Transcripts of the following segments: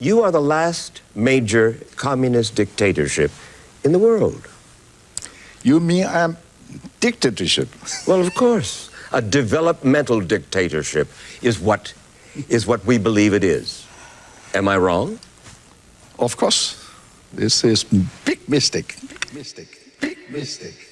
You are the last major communist dictatorship in the world. You mean I'm dictatorship? Well, of course. A developmental dictatorship is what we believe it is. Am I wrong? Of course. This is big mistake. Big mistake.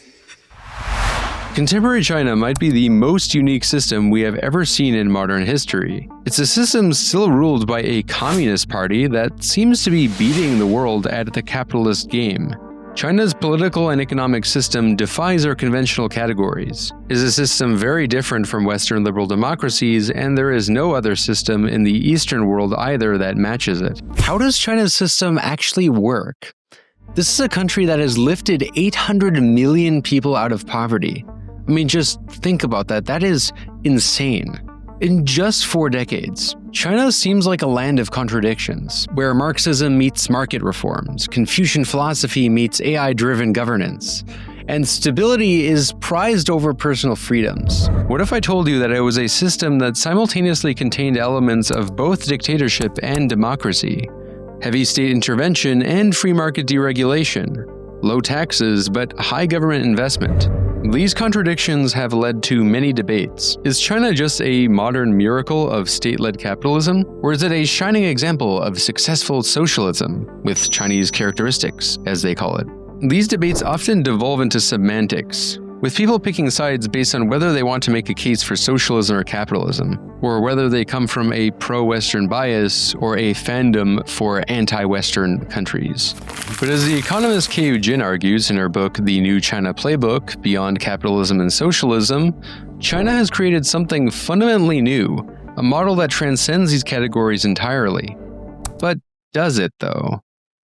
Contemporary China might be the most unique system we have ever seen in modern history. It's a system still ruled by a communist party that seems to be beating the world at the capitalist game. China's political and economic system defies our conventional categories. It is a system very different from Western liberal democracies, and there is no other system in the Eastern world either that matches it. How does China's system actually work? This is a country that has lifted 800 million people out of poverty. I mean, just think about that. That is insane. In just 4 decades, China seems like a land of contradictions, where Marxism meets market reforms, Confucian philosophy meets AI-driven governance, and stability is prized over personal freedoms. What if I told you that it was a system that simultaneously contained elements of both dictatorship and democracy? Heavy state intervention and free market deregulation, low taxes but high government investment. These contradictions have led to many debates. Is China just a modern miracle of state-led capitalism, or is it a shining example of successful socialism, with Chinese characteristics, as they call it? These debates often devolve into semantics, with people picking sides based on whether they want to make a case for socialism or capitalism, or whether they come from a pro-Western bias or a fandom for anti-Western countries. But as the economist Kyu Jin argues in her book The New China Playbook, Beyond Capitalism and Socialism, China has created something fundamentally new, a model that transcends these categories entirely. But does it, though?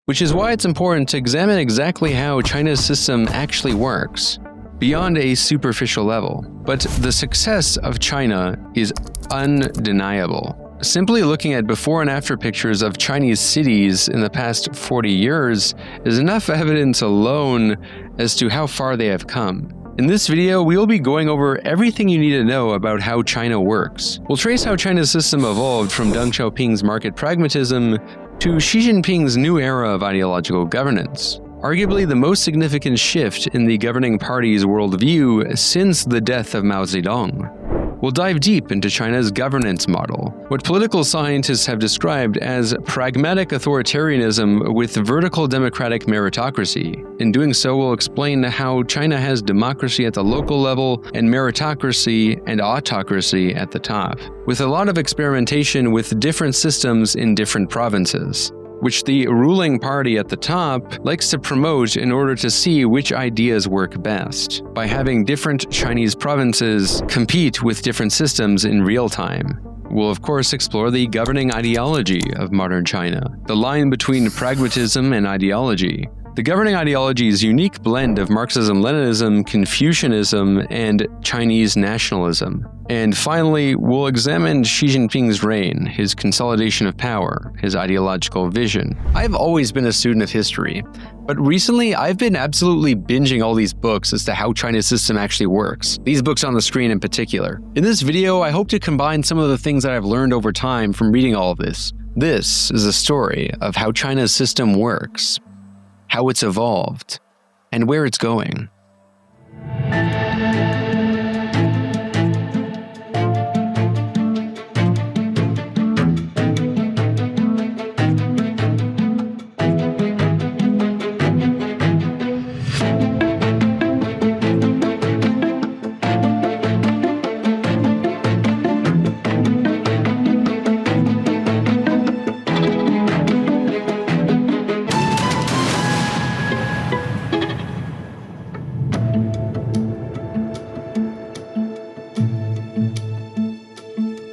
Which is why it's important to examine exactly how China's system actually works, beyond a superficial level. But the success of China is undeniable. Simply looking at before and after pictures of Chinese cities in the past 40 years is enough evidence alone as to how far they have come. In this video, we will be going over everything you need to know about how China works. We'll trace how China's system evolved from Deng Xiaoping's market pragmatism to Xi Jinping's new era of ideological governance. Arguably the most significant shift in the governing party's worldview since the death of Mao Zedong. We'll dive deep into China's governance model, what political scientists have described as pragmatic authoritarianism with vertical democratic meritocracy. In doing so, we'll explain how China has democracy at the local level and meritocracy and autocracy at the top, with a lot of experimentation with different systems in different provinces, which the ruling party at the top likes to promote in order to see which ideas work best, by having different Chinese provinces compete with different systems in real time. We'll of course explore the governing ideology of modern China, the line between pragmatism and ideology, the governing ideology's unique blend of Marxism-Leninism, Confucianism, and Chinese nationalism. And finally, we'll examine Xi Jinping's reign, his consolidation of power, his ideological vision. I've always been a student of history, but recently I've been absolutely binging all these books as to how China's system actually works, these books on the screen in particular. In this video, I hope to combine some of the things that I've learned over time from reading all of this. This is a story of how China's system works, how it's evolved, and where it's going.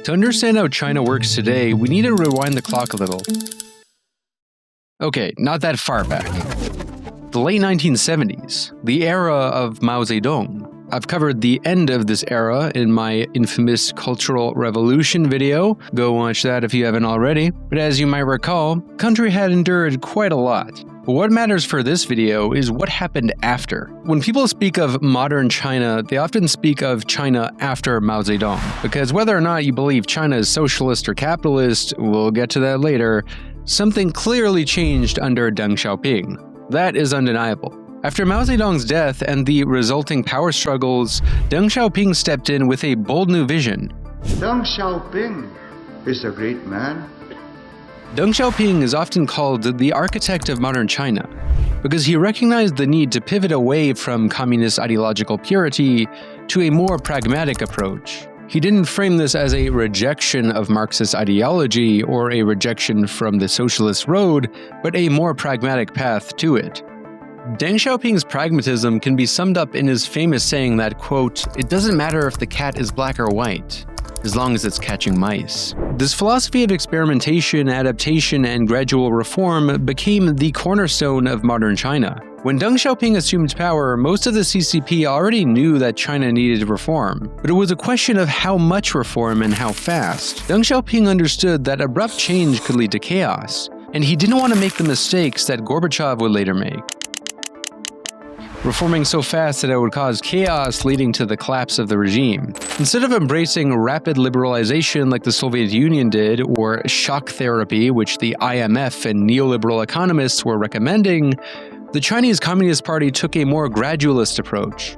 To understand how China works today, we need to rewind the clock a little. Okay, not that far back. The late 1970s, the era of Mao Zedong. I've covered the end of this era in my infamous Cultural Revolution video. Go watch that if you haven't already. But as you might recall, the country had endured quite a lot. But what matters for this video is what happened after. When people speak of modern China, they often speak of China after Mao Zedong, because whether or not you believe China is socialist or capitalist, we'll get to that later, Something clearly changed under Deng Xiaoping. That is undeniable. After Mao Zedong's death and the resulting power struggles, Deng Xiaoping stepped in with a bold new vision. Deng Xiaoping is a great man. Deng Xiaoping is often called the architect of modern China because he recognized the need to pivot away from communist ideological purity to a more pragmatic approach. He didn't frame this as a rejection of Marxist ideology or a rejection from the socialist road, but a more pragmatic path to it. Deng Xiaoping's pragmatism can be summed up in his famous saying that, quote, "It doesn't matter if the cat is black or white, as long as it's catching mice." This philosophy of experimentation, adaptation, and gradual reform became the cornerstone of modern China. When Deng Xiaoping assumed power, most of the CCP already knew that China needed reform, but it was a question of how much reform and how fast. Deng Xiaoping understood that abrupt change could lead to chaos, and he didn't want to make the mistakes that Gorbachev would later make. Reforming so fast that it would cause chaos, leading to the collapse of the regime. Instead of embracing rapid liberalization like the Soviet Union did, or shock therapy, which the IMF and neoliberal economists were recommending, the Chinese Communist Party took a more gradualist approach,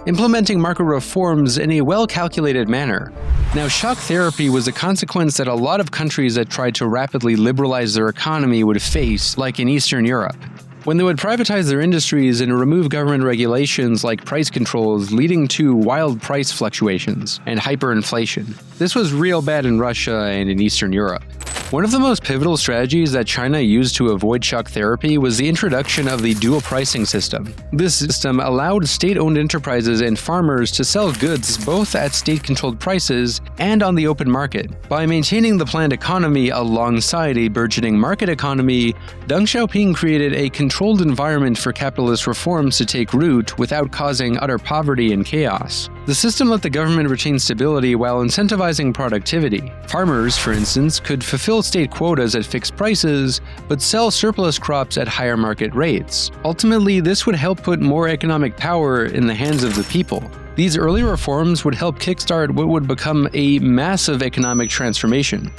implementing market reforms in a well-calculated manner. Now, shock therapy was a consequence that a lot of countries that tried to rapidly liberalize their economy would face, like in Eastern Europe, when they would privatize their industries and remove government regulations like price controls, leading to wild price fluctuations and hyperinflation. This was real bad in Russia and in Eastern Europe. One of the most pivotal strategies that China used to avoid shock therapy was the introduction of the dual pricing system. This system allowed state-owned enterprises and farmers to sell goods both at state-controlled prices and on the open market. By maintaining the planned economy alongside a burgeoning market economy, Deng Xiaoping created a controlled environment for capitalist reforms to take root without causing utter poverty and chaos. The system let the government retain stability while incentivizing productivity. Farmers, for instance, could fulfill state quotas at fixed prices, but sell surplus crops at higher market rates. Ultimately, this would help put more economic power in the hands of the people. These early reforms would help kickstart what would become a massive economic transformation.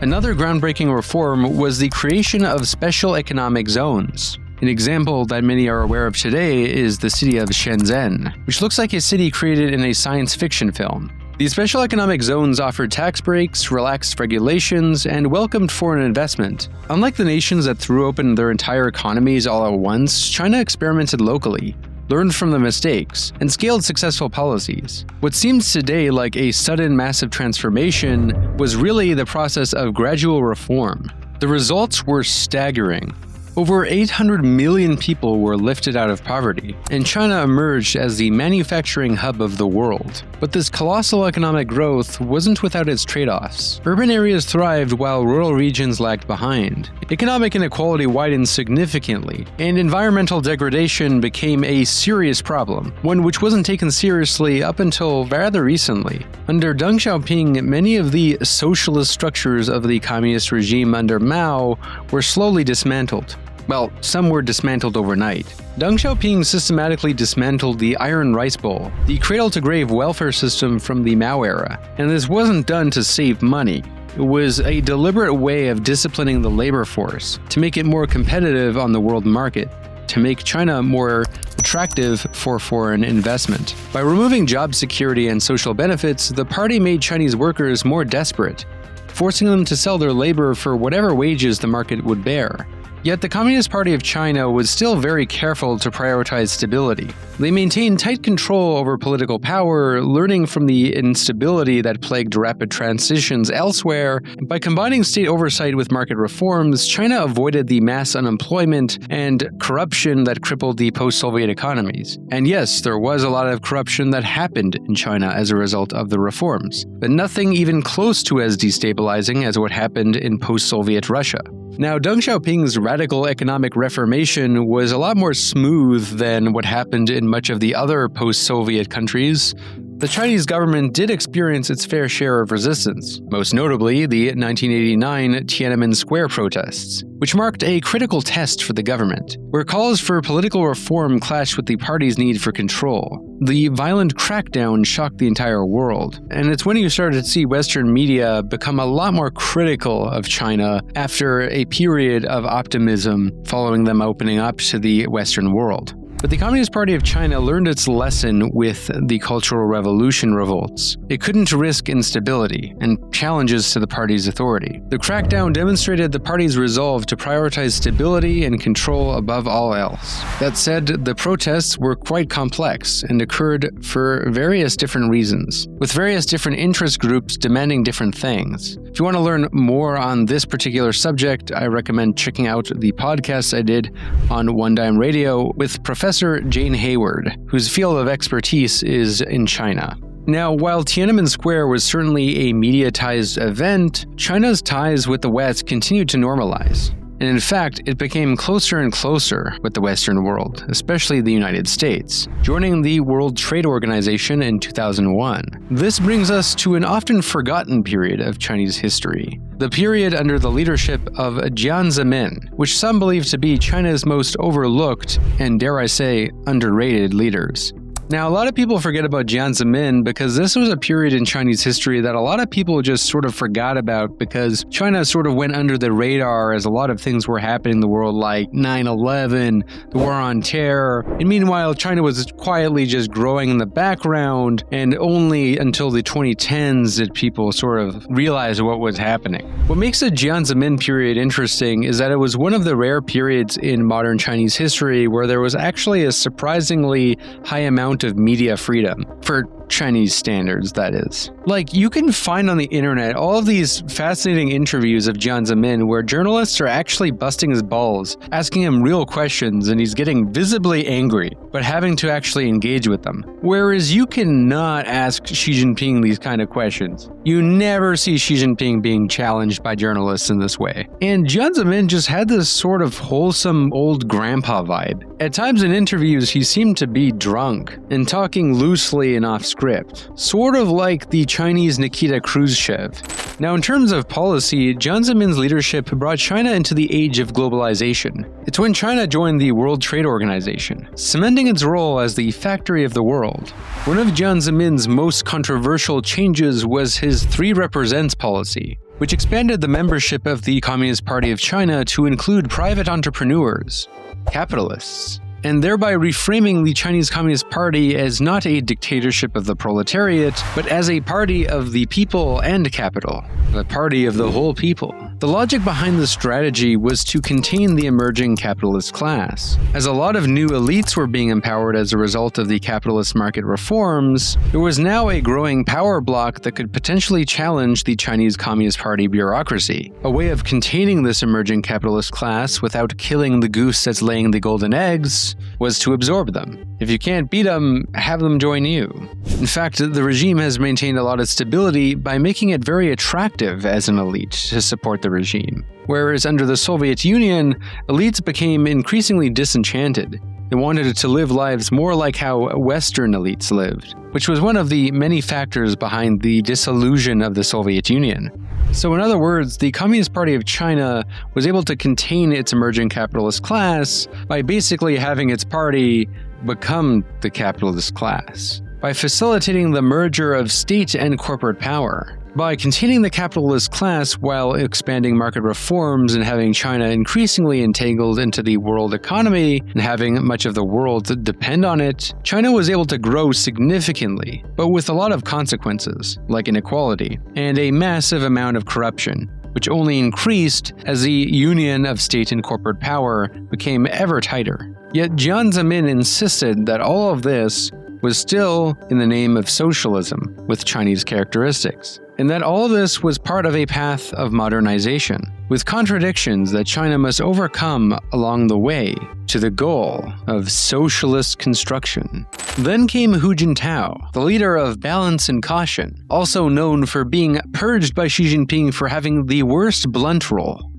Another groundbreaking reform was the creation of special economic zones. An example that many are aware of today is the city of Shenzhen, which looks like a city created in a science fiction film. These special economic zones offered tax breaks, relaxed regulations, and welcomed foreign investment. Unlike the nations that threw open their entire economies all at once, China experimented locally, learned from the mistakes, and scaled successful policies. What seems today like a sudden massive transformation was really the process of gradual reform. The results were staggering. Over 800 million people were lifted out of poverty, and China emerged as the manufacturing hub of the world. But this colossal economic growth wasn't without its trade-offs. Urban areas thrived while rural regions lagged behind. Economic inequality widened significantly, and environmental degradation became a serious problem, one which wasn't taken seriously up until rather recently. Under Deng Xiaoping, many of the socialist structures of the communist regime under Mao were slowly dismantled. Well, some were dismantled overnight. Deng Xiaoping systematically dismantled the Iron Rice Bowl, the cradle-to-grave welfare system from the Mao era, and this wasn't done to save money. It was a deliberate way of disciplining the labor force to make it more competitive on the world market, to make China more attractive for foreign investment. By removing job security and social benefits, the party made Chinese workers more desperate, forcing them to sell their labor for whatever wages the market would bear. Yet the Communist Party of China was still very careful to prioritize stability. They maintained tight control over political power, learning from the instability that plagued rapid transitions elsewhere. By combining state oversight with market reforms, China avoided the mass unemployment and corruption that crippled the post-Soviet economies. And yes, there was a lot of corruption that happened in China as a result of the reforms, but nothing even close to as destabilizing as what happened in post-Soviet Russia. Now, Deng Xiaoping's radical economic reformation was a lot more smooth than what happened in much of the other post-Soviet countries. The Chinese government did experience its fair share of resistance, most notably the 1989 Tiananmen Square protests, which marked a critical test for the government, where calls for political reform clashed with the party's need for control. The violent crackdown shocked the entire world, and it's when you started to see Western media become a lot more critical of China after a period of optimism following them opening up to the Western world. But the Communist Party of China learned its lesson with the Cultural Revolution revolts. It couldn't risk instability and challenges to the party's authority. The crackdown demonstrated the party's resolve to prioritize stability and control above all else. That said, the protests were quite complex and occurred for various different reasons, with various different interest groups demanding different things. If you want to learn more on this particular subject, I recommend checking out the podcast I did on One Dime Radio with Professor Jane Hayward, whose field of expertise is in China. Now, while Tiananmen Square was certainly a mediatized event, China's ties with the West continued to normalize. And in fact, it became closer and closer with the Western world, especially the United States, joining the World Trade Organization in 2001. This brings us to an often forgotten period of Chinese history, the period under the leadership of Jiang Zemin, which some believe to be China's most overlooked and, dare I say, underrated leaders. Now, a lot of people forget about Jiang Zemin because this was a period in Chinese history that a lot of people just sort of forgot about because China sort of went under the radar as a lot of things were happening in the world like 9/11, the War on Terror, and meanwhile China was quietly just growing in the background, and only until the 2010s did people sort of realize what was happening. What makes the Jiang Zemin period interesting is that it was one of the rare periods in modern Chinese history where there was actually a surprisingly high amount of media freedom, for Chinese standards, that is. Like, you can find on the internet all of these fascinating interviews of Jiang Zemin where journalists are actually busting his balls, asking him real questions, and he's getting visibly angry, but having to actually engage with them. Whereas you cannot ask Xi Jinping these kind of questions. You never see Xi Jinping being challenged by journalists in this way. And Jiang Zemin just had this sort of wholesome old grandpa vibe. At times in interviews, he seemed to be drunk and talking loosely and off script, sort of like the Chinese Nikita Khrushchev. Now, in terms of policy, Jiang Zemin's leadership brought China into the age of globalization. It's when China joined the World Trade Organization, cementing its role as the factory of the world. One of Jiang Zemin's most controversial changes was his Three Represents policy, which expanded the membership of the Communist Party of China to include private entrepreneurs, capitalists, and thereby reframing the Chinese Communist Party as not a dictatorship of the proletariat, but as a party of the people and capital, the party of the whole people. The logic behind this strategy was to contain the emerging capitalist class. As a lot of new elites were being empowered as a result of the capitalist market reforms, there was now a growing power bloc that could potentially challenge the Chinese Communist Party bureaucracy. A way of containing this emerging capitalist class without killing the goose that's laying the golden eggs was to absorb them. If you can't beat them, have them join you. In fact, the regime has maintained a lot of stability by making it very attractive as an elite to support the regime. Whereas under the Soviet Union, elites became increasingly disenchanted. They wanted to live lives more like how Western elites lived, which was one of the many factors behind the dissolution of the Soviet Union. So in other words, the Communist Party of China was able to contain its emerging capitalist class by basically having its party become the capitalist class, by facilitating the merger of state and corporate power. By containing the capitalist class while expanding market reforms and having China increasingly entangled into the world economy and having much of the world depend on it, China was able to grow significantly, but with a lot of consequences, like inequality, and a massive amount of corruption, which only increased as the union of state and corporate power became ever tighter. Yet Jiang Zemin insisted that all of this was still in the name of socialism with Chinese characteristics, and that all of this was part of a path of modernization, with contradictions that China must overcome along the way to the goal of socialist construction. Then came Hu Jintao, the leader of Balance and Caution, also known for being purged by Xi Jinping for having the worst blunt roll.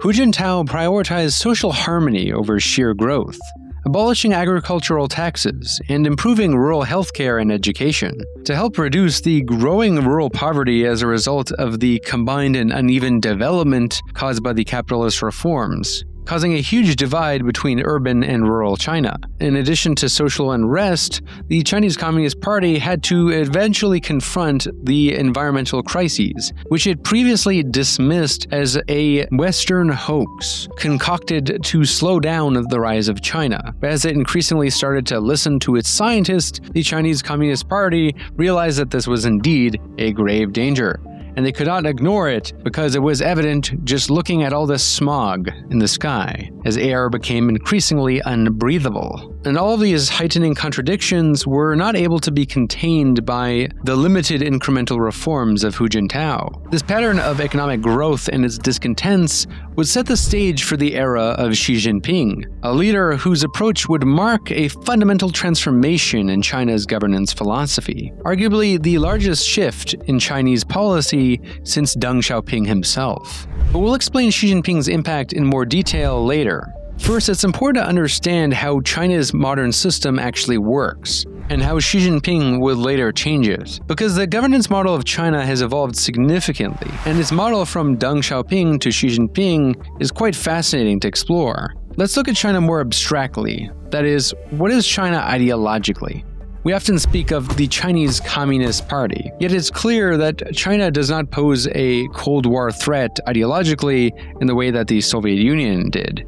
Hu Jintao prioritized social harmony over sheer growth, abolishing agricultural taxes, and improving rural healthcare and education to help reduce the growing rural poverty as a result of the combined and uneven development caused by the capitalist reforms, causing a huge divide between urban and rural China. In addition to social unrest, the Chinese Communist Party had to eventually confront the environmental crises, which it previously dismissed as a Western hoax concocted to slow down the rise of China. As it increasingly started to listen to its scientists, the Chinese Communist Party realized that this was indeed a grave danger. And they could not ignore it because it was evident just looking at all this smog in the sky as air became increasingly unbreathable. And all of these heightening contradictions were not able to be contained by the limited incremental reforms of Hu Jintao. This pattern of economic growth and its discontents would set the stage for the era of Xi Jinping, a leader whose approach would mark a fundamental transformation in China's governance philosophy, arguably the largest shift in Chinese policy since Deng Xiaoping himself. But we'll explain Xi Jinping's impact in more detail later. First, it's important to understand how China's modern system actually works, and how Xi Jinping would later change it. Because the governance model of China has evolved significantly, and its model from Deng Xiaoping to Xi Jinping is quite fascinating to explore. Let's look at China more abstractly. That is, what is China ideologically? We often speak of the Chinese Communist Party, yet it's clear that China does not pose a Cold War threat ideologically in the way that the Soviet Union did.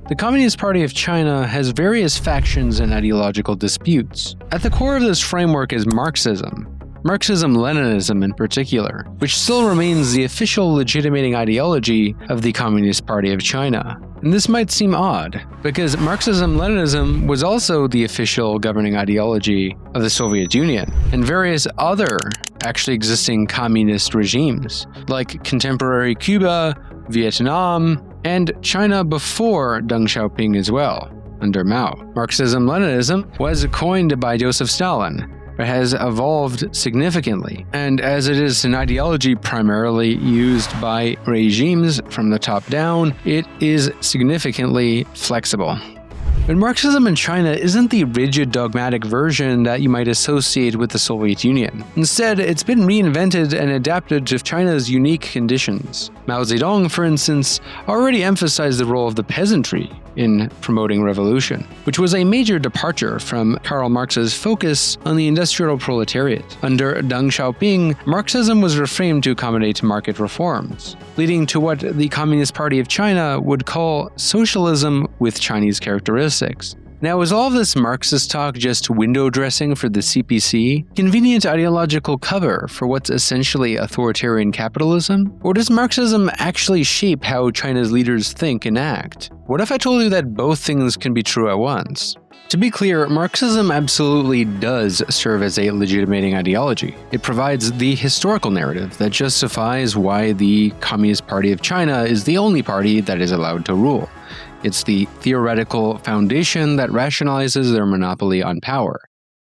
The Communist Party of China has various factions and ideological disputes. At the core of this framework is Marxism, Marxism-Leninism in particular, which still remains the official legitimating ideology of the Communist Party of China. And this might seem odd, because Marxism-Leninism was also the official governing ideology of the Soviet Union and various other actually existing communist regimes, like contemporary Cuba, Vietnam, and China before Deng Xiaoping as well, under Mao. Marxism-Leninism was coined by Joseph Stalin, but has evolved significantly, and as it is an ideology primarily used by regimes from the top down, it is significantly flexible. But Marxism in China isn't the rigid dogmatic version that you might associate with the Soviet Union. Instead, it's been reinvented and adapted to China's unique conditions. Mao Zedong, for instance, already emphasized the role of the peasantry in promoting revolution, which was a major departure from Karl Marx's focus on the industrial proletariat. Under Deng Xiaoping, Marxism was reframed to accommodate market reforms, leading to what the Communist Party of China would call socialism with Chinese characteristics. Now, is all of this Marxist talk just window dressing for the CPC? Convenient ideological cover for what's essentially authoritarian capitalism? Or does Marxism actually shape how China's leaders think and act? What if I told you that both things can be true at once? To be clear, Marxism absolutely does serve as a legitimating ideology. It provides the historical narrative that justifies why the Communist Party of China is the only party that is allowed to rule. It's the theoretical foundation that rationalizes their monopoly on power.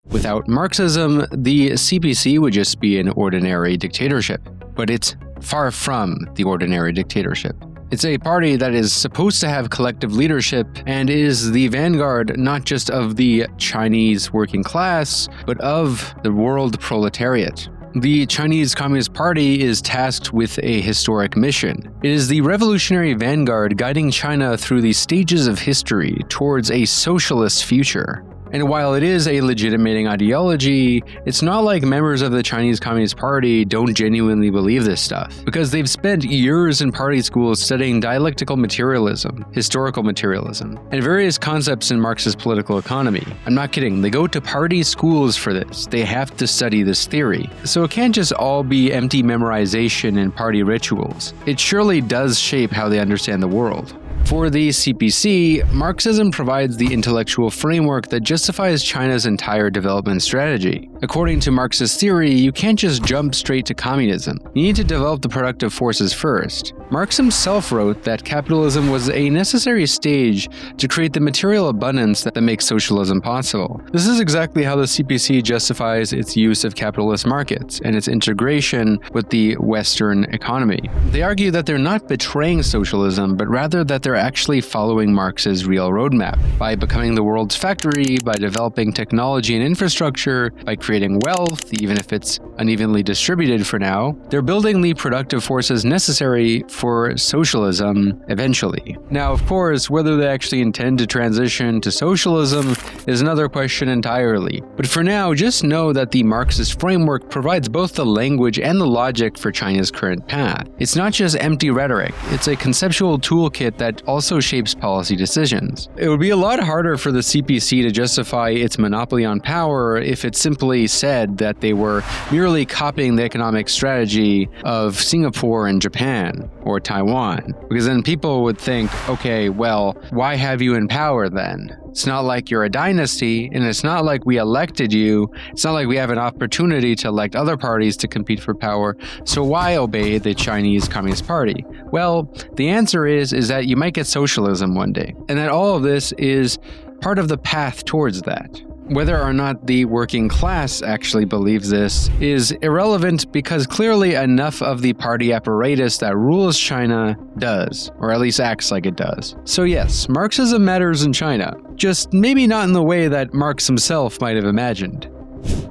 Without Marxism, the CPC would just be an ordinary dictatorship. But it's far from the ordinary dictatorship. It's a party that is supposed to have collective leadership and is the vanguard not just of the Chinese working class, but of the world proletariat. The Chinese Communist Party is tasked with a historic mission. It is the revolutionary vanguard guiding China through the stages of history towards a socialist future. And while it is a legitimating ideology, it's not like members of the Chinese Communist Party don't genuinely believe this stuff, because they've spent years in party schools studying dialectical materialism, historical materialism, and various concepts in Marxist political economy. I'm not kidding, they go to party schools for this. They have to study this theory. So it can't just all be empty memorization and party rituals. It surely does shape how they understand the world. For the CPC, Marxism provides the intellectual framework that justifies China's entire development strategy. According to Marxist theory, you can't just jump straight to communism. You need to develop the productive forces first. Marx himself wrote that capitalism was a necessary stage to create the material abundance that makes socialism possible. This is exactly how the CPC justifies its use of capitalist markets and its integration with the Western economy. They argue that they're not betraying socialism, but rather that they're actually following Marx's real roadmap. By becoming the world's factory, by developing technology and infrastructure, by creating wealth, even if it's unevenly distributed for now, they're building the productive forces necessary for socialism eventually. Now, of course, whether they actually intend to transition to socialism is another question entirely. But for now, just know that the Marxist framework provides both the language and the logic for China's current path. It's not just empty rhetoric, it's a conceptual toolkit that also shapes policy decisions. It would be a lot harder for the CPC to justify its monopoly on power if it simply said that they were merely copying the economic strategy of Singapore and Japan, or Taiwan. Because then people would think, okay, well, why have you in power then? It's not like you're a dynasty, and it's not like we elected you. It's not like we have an opportunity to elect other parties to compete for power, so why obey the Chinese Communist Party? Well, the answer is that you might get socialism one day, and that all of this is part of the path towards that. Whether or not the working class actually believes this is irrelevant because clearly enough of the party apparatus that rules China does, or at least acts like it does. So yes, Marxism matters in China, just maybe not in the way that Marx himself might have imagined.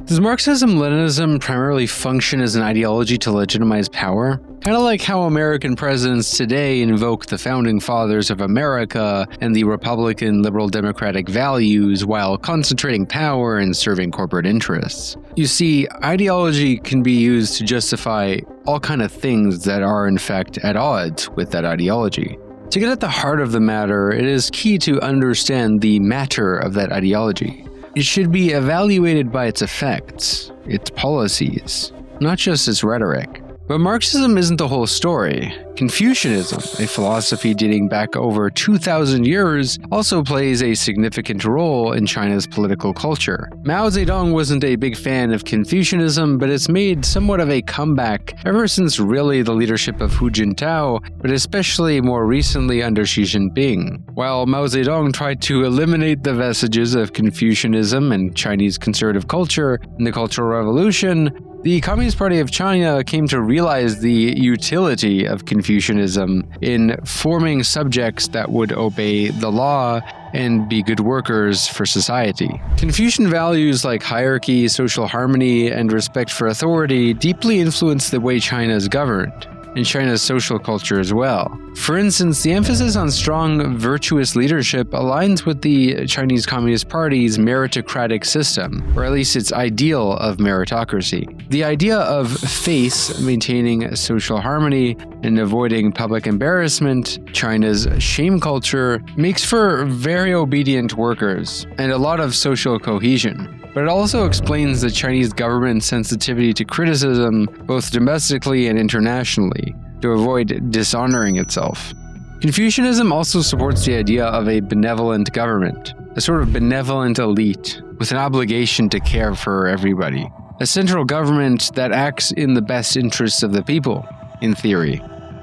Does Marxism-Leninism primarily function as an ideology to legitimize power? Kind of like how American presidents today invoke the founding fathers of America and the Republican liberal democratic values while concentrating power and serving corporate interests. You see, ideology can be used to justify all kinds of things that are in fact at odds with that ideology. To get at the heart of the matter, it is key to understand the matter of that ideology. It should be evaluated by its effects, its policies, not just its rhetoric. But Marxism isn't the whole story. Confucianism, a philosophy dating back over 2,000 years, also plays a significant role in China's political culture. Mao Zedong wasn't a big fan of Confucianism, but it's made somewhat of a comeback ever since really the leadership of Hu Jintao, but especially more recently under Xi Jinping. While Mao Zedong tried to eliminate the vestiges of Confucianism and Chinese conservative culture in the Cultural Revolution, the Communist Party of China came to realize the utility of Confucianism in forming subjects that would obey the law and be good workers for society. Confucian values like hierarchy, social harmony, and respect for authority deeply influenced the way China is governed, and China's social culture as well. For instance, the emphasis on strong, virtuous leadership aligns with the Chinese Communist Party's meritocratic system, or at least its ideal of meritocracy. The idea of face, maintaining social harmony, and avoiding public embarrassment, China's shame culture, makes for very obedient workers and a lot of social cohesion. But it also explains the Chinese government's sensitivity to criticism, both domestically and internationally, to avoid dishonoring itself. Confucianism also supports the idea of a benevolent government, a sort of benevolent elite with an obligation to care for everybody. A central government that acts in the best interests of the people, in theory.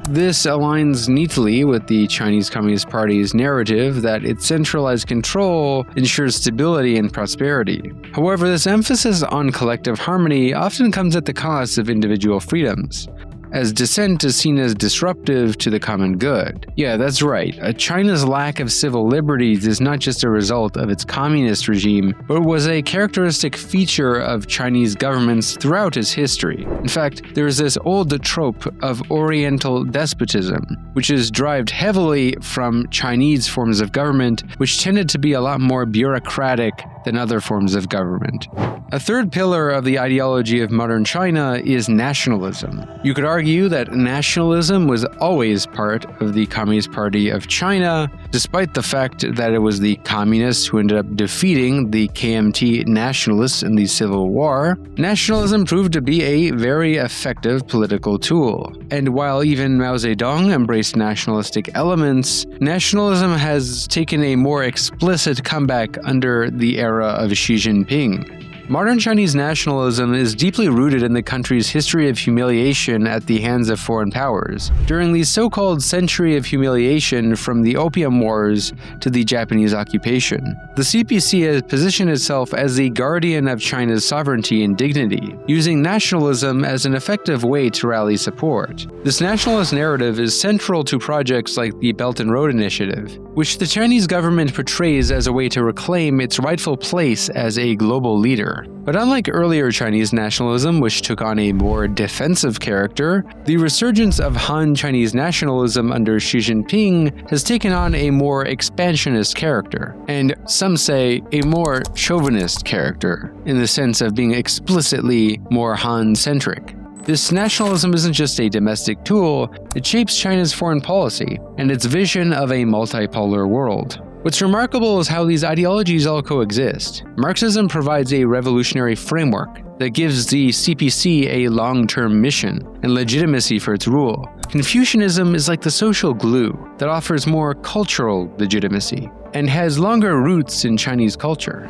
This aligns neatly with the Chinese Communist Party's narrative that its centralized control ensures stability and prosperity. However, this emphasis on collective harmony often comes at the cost of individual freedoms, as dissent is seen as disruptive to the common good. Yeah, that's right. China's lack of civil liberties is not just a result of its communist regime, but was a characteristic feature of Chinese governments throughout its history. In fact, there is this old trope of Oriental despotism, which is derived heavily from Chinese forms of government, which tended to be a lot more bureaucratic than other forms of government. A third pillar of the ideology of modern China is nationalism. You could argue that nationalism was always part of the Communist Party of China, despite the fact that it was the communists who ended up defeating the KMT nationalists in the Civil War. Nationalism proved to be a very effective political tool. And while even Mao Zedong embraced nationalistic elements, nationalism has taken a more explicit comeback under the era of Xi Jinping. Modern Chinese nationalism is deeply rooted in the country's history of humiliation at the hands of foreign powers. During the so-called century of humiliation from the Opium Wars to the Japanese occupation, the CPC has positioned itself as the guardian of China's sovereignty and dignity, using nationalism as an effective way to rally support. This nationalist narrative is central to projects like the Belt and Road Initiative, which the Chinese government portrays as a way to reclaim its rightful place as a global leader. But unlike earlier Chinese nationalism, which took on a more defensive character, the resurgence of Han Chinese nationalism under Xi Jinping has taken on a more expansionist character, and some say a more chauvinist character, in the sense of being explicitly more Han-centric. This nationalism isn't just a domestic tool, it shapes China's foreign policy and its vision of a multipolar world. What's remarkable is how these ideologies all coexist. Marxism provides a revolutionary framework that gives the CPC a long-term mission and legitimacy for its rule. Confucianism is like the social glue that offers more cultural legitimacy and has longer roots in Chinese culture.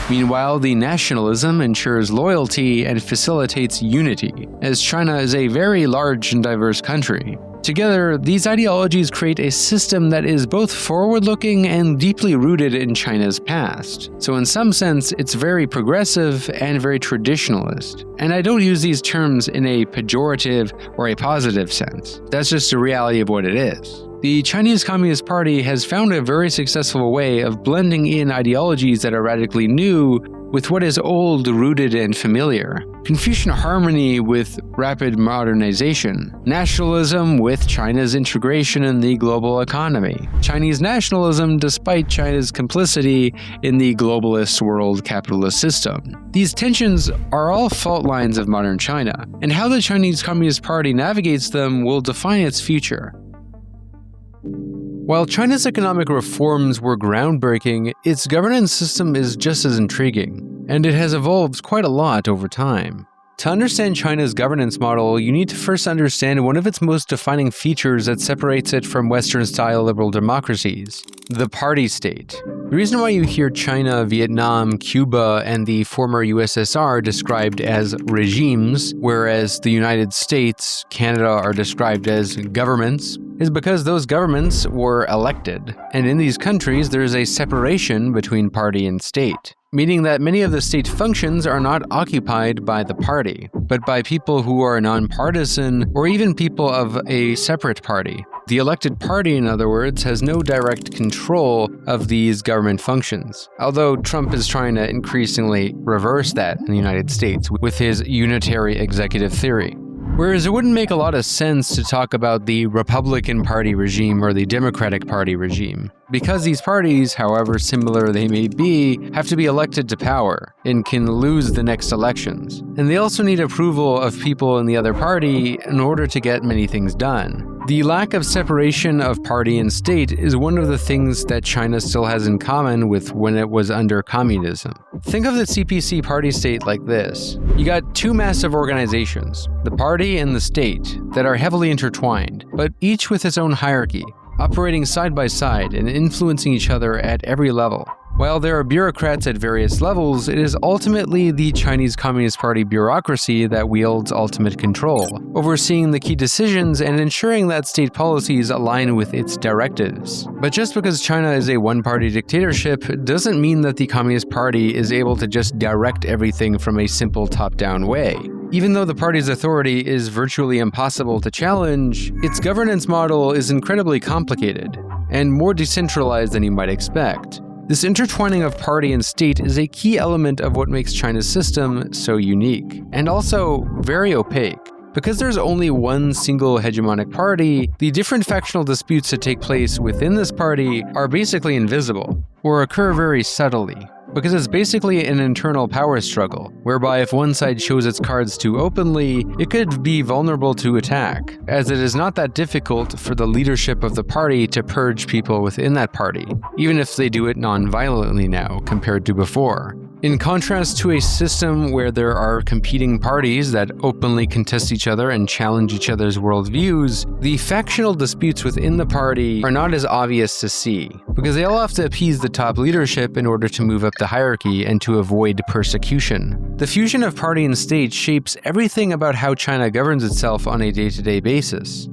Meanwhile, the nationalism ensures loyalty and facilitates unity, as China is a very large and diverse country. Together, these ideologies create a system that is both forward-looking and deeply rooted in China's past. So in some sense, it's very progressive and very traditionalist. And I don't use these terms in a pejorative or a positive sense. That's just the reality of what it is. The Chinese Communist Party has found a very successful way of blending in ideologies that are radically new with what is old, rooted, and familiar. Confucian harmony with rapid modernization. Nationalism with China's integration in the global economy. Chinese nationalism despite China's complicity in the globalist world capitalist system. These tensions are all fault lines of modern China, and how the Chinese Communist Party navigates them will define its future. While China's economic reforms were groundbreaking, its governance system is just as intriguing, and it has evolved quite a lot over time. To understand China's governance model, you need to first understand one of its most defining features that separates it from Western-style liberal democracies: the party state. The reason why you hear China, Vietnam, Cuba, and the former USSR described as regimes, whereas the United States, Canada are described as governments, is because those governments were elected. And in these countries, there is a separation between party and state, meaning that many of the state functions are not occupied by the party, but by people who are nonpartisan or even people of a separate party. The elected party, in other words, has no direct control of these government functions, although Trump is trying to increasingly reverse that in the United States with his unitary executive theory. Whereas it wouldn't make a lot of sense to talk about the Republican Party regime or the Democratic Party regime, because these parties, however similar they may be, have to be elected to power and can lose the next elections. And they also need approval of people in the other party in order to get many things done. The lack of separation of party and state is one of the things that China still has in common with when it was under communism. Think of the CPC party state like this. You got two massive organizations, the party and the state, that are heavily intertwined, but each with its own hierarchy, operating side by side and influencing each other at every level. While there are bureaucrats at various levels, it is ultimately the Chinese Communist Party bureaucracy that wields ultimate control, overseeing the key decisions and ensuring that state policies align with its directives. But just because China is a one-party dictatorship doesn't mean that the Communist Party is able to just direct everything from a simple top-down way. Even though the party's authority is virtually impossible to challenge, its governance model is incredibly complicated and more decentralized than you might expect. This intertwining of party and state is a key element of what makes China's system so unique, and also very opaque. Because there's only one single hegemonic party, the different factional disputes that take place within this party are basically invisible, or occur very subtly. Because it's basically an internal power struggle, whereby if one side shows its cards too openly, it could be vulnerable to attack, as it is not that difficult for the leadership of the party to purge people within that party, even if they do it non-violently now compared to before. In contrast to a system where there are competing parties that openly contest each other and challenge each other's worldviews, the factional disputes within the party are not as obvious to see, because they all have to appease the top leadership in order to move up the hierarchy and to avoid persecution. The fusion of party and state shapes everything about how China governs itself on a day-to-day basis.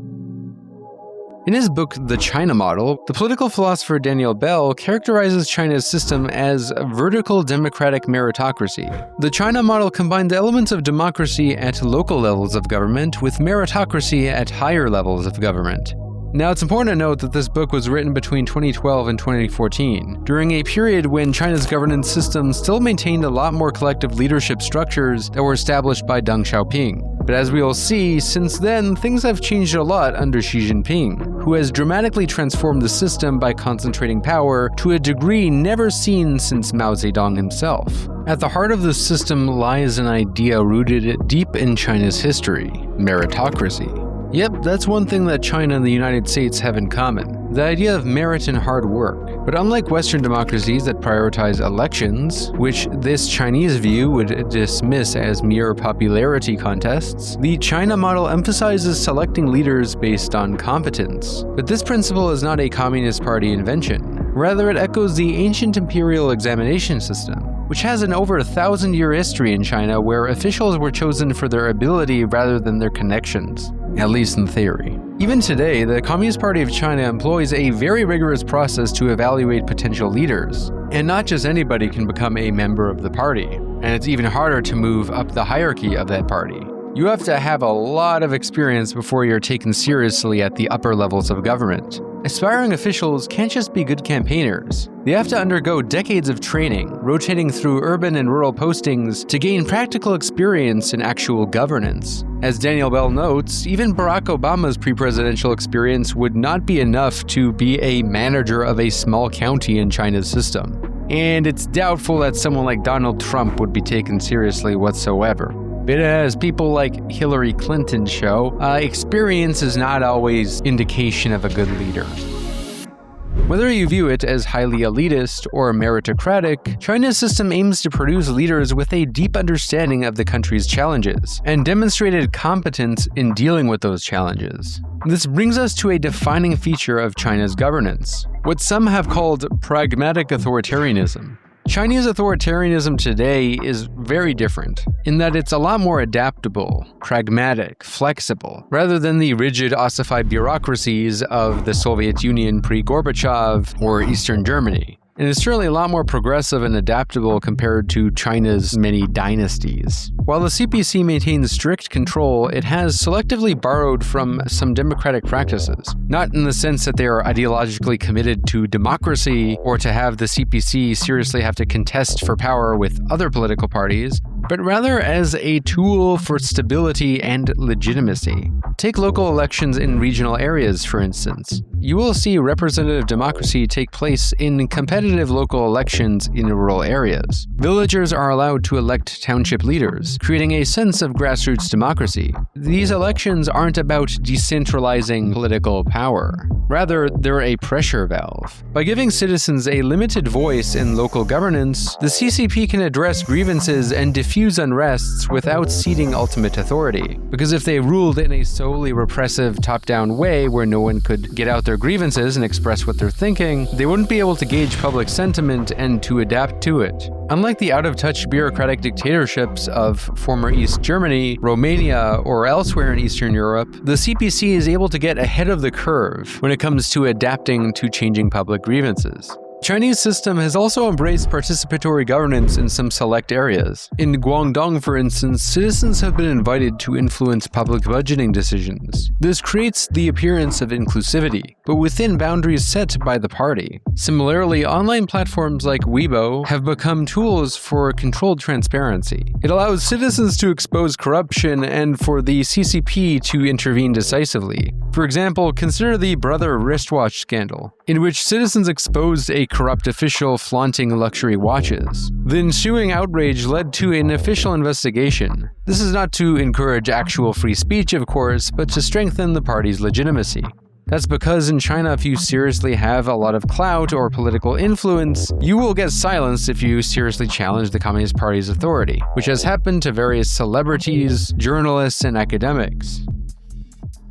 In his book, The China Model, the political philosopher Daniel Bell characterizes China's system as a vertical democratic meritocracy. The China model combines elements of democracy at local levels of government with meritocracy at higher levels of government. Now, it's important to note that this book was written between 2012 and 2014, during a period when China's governance system still maintained a lot more collective leadership structures that were established by Deng Xiaoping. But as we will see, since then, things have changed a lot under Xi Jinping, who has dramatically transformed the system by concentrating power to a degree never seen since Mao Zedong himself. At the heart of the system lies an idea rooted deep in China's history: meritocracy. Yep, that's one thing that China and the United States have in common: the idea of merit and hard work. But unlike Western democracies that prioritize elections, which this Chinese view would dismiss as mere popularity contests, the China model emphasizes selecting leaders based on competence. But this principle is not a Communist Party invention. Rather, it echoes the ancient imperial examination system, which has an over 1,000-year history in China where officials were chosen for their ability rather than their connections, at least in theory. Even today, the Communist Party of China employs a very rigorous process to evaluate potential leaders. And not just anybody can become a member of the party, and it's even harder to move up the hierarchy of that party. You have to have a lot of experience before you're taken seriously at the upper levels of government. Aspiring officials can't just be good campaigners. They have to undergo decades of training, rotating through urban and rural postings to gain practical experience in actual governance. As Daniel Bell notes, even Barack Obama's pre-presidential experience would not be enough to be a manager of a small county in China's system. And it's doubtful that someone like Donald Trump would be taken seriously whatsoever. But as people like Hillary Clinton show, experience is not always indication of a good leader. Whether you view it as highly elitist or meritocratic, China's system aims to produce leaders with a deep understanding of the country's challenges and demonstrated competence in dealing with those challenges. This brings us to a defining feature of China's governance, what some have called pragmatic authoritarianism. Chinese authoritarianism today is very different, in that it's a lot more adaptable, pragmatic, flexible, rather than the rigid ossified bureaucracies of the Soviet Union pre-Gorbachev or Eastern Germany. And it's certainly a lot more progressive and adaptable compared to China's many dynasties. While the CPC maintains strict control, it has selectively borrowed from some democratic practices. Not in the sense that they are ideologically committed to democracy or to have the CPC seriously have to contest for power with other political parties, but rather as a tool for stability and legitimacy. Take local elections in regional areas, for instance. You will see representative democracy take place in competitive local elections in rural areas. Villagers are allowed to elect township leaders, creating a sense of grassroots democracy. These elections aren't about decentralizing political power. Rather, they're a pressure valve. By giving citizens a limited voice in local governance, the CCP can address grievances and diffuse unrests without ceding ultimate authority. Because if they ruled in a solely repressive top-down way where no one could get out their grievances and express what they're thinking, they wouldn't be able to gauge public sentiment and to adapt to it. Unlike the out-of-touch bureaucratic dictatorships of former East Germany, Romania, or elsewhere in Eastern Europe, the CPC is able to get ahead of the curve when it comes to adapting to changing public grievances. The Chinese system has also embraced participatory governance in some select areas. In Guangdong, for instance, citizens have been invited to influence public budgeting decisions. This creates the appearance of inclusivity, but within boundaries set by the party. Similarly, online platforms like Weibo have become tools for controlled transparency. It allows citizens to expose corruption and for the CCP to intervene decisively. For example, consider the Brother wristwatch scandal, in which citizens exposed a corrupt official flaunting luxury watches. The ensuing outrage led to an official investigation. This is not to encourage actual free speech, of course, but to strengthen the party's legitimacy. That's because in China, if you seriously have a lot of clout or political influence, you will get silenced if you seriously challenge the Communist Party's authority, which has happened to various celebrities, journalists, and academics.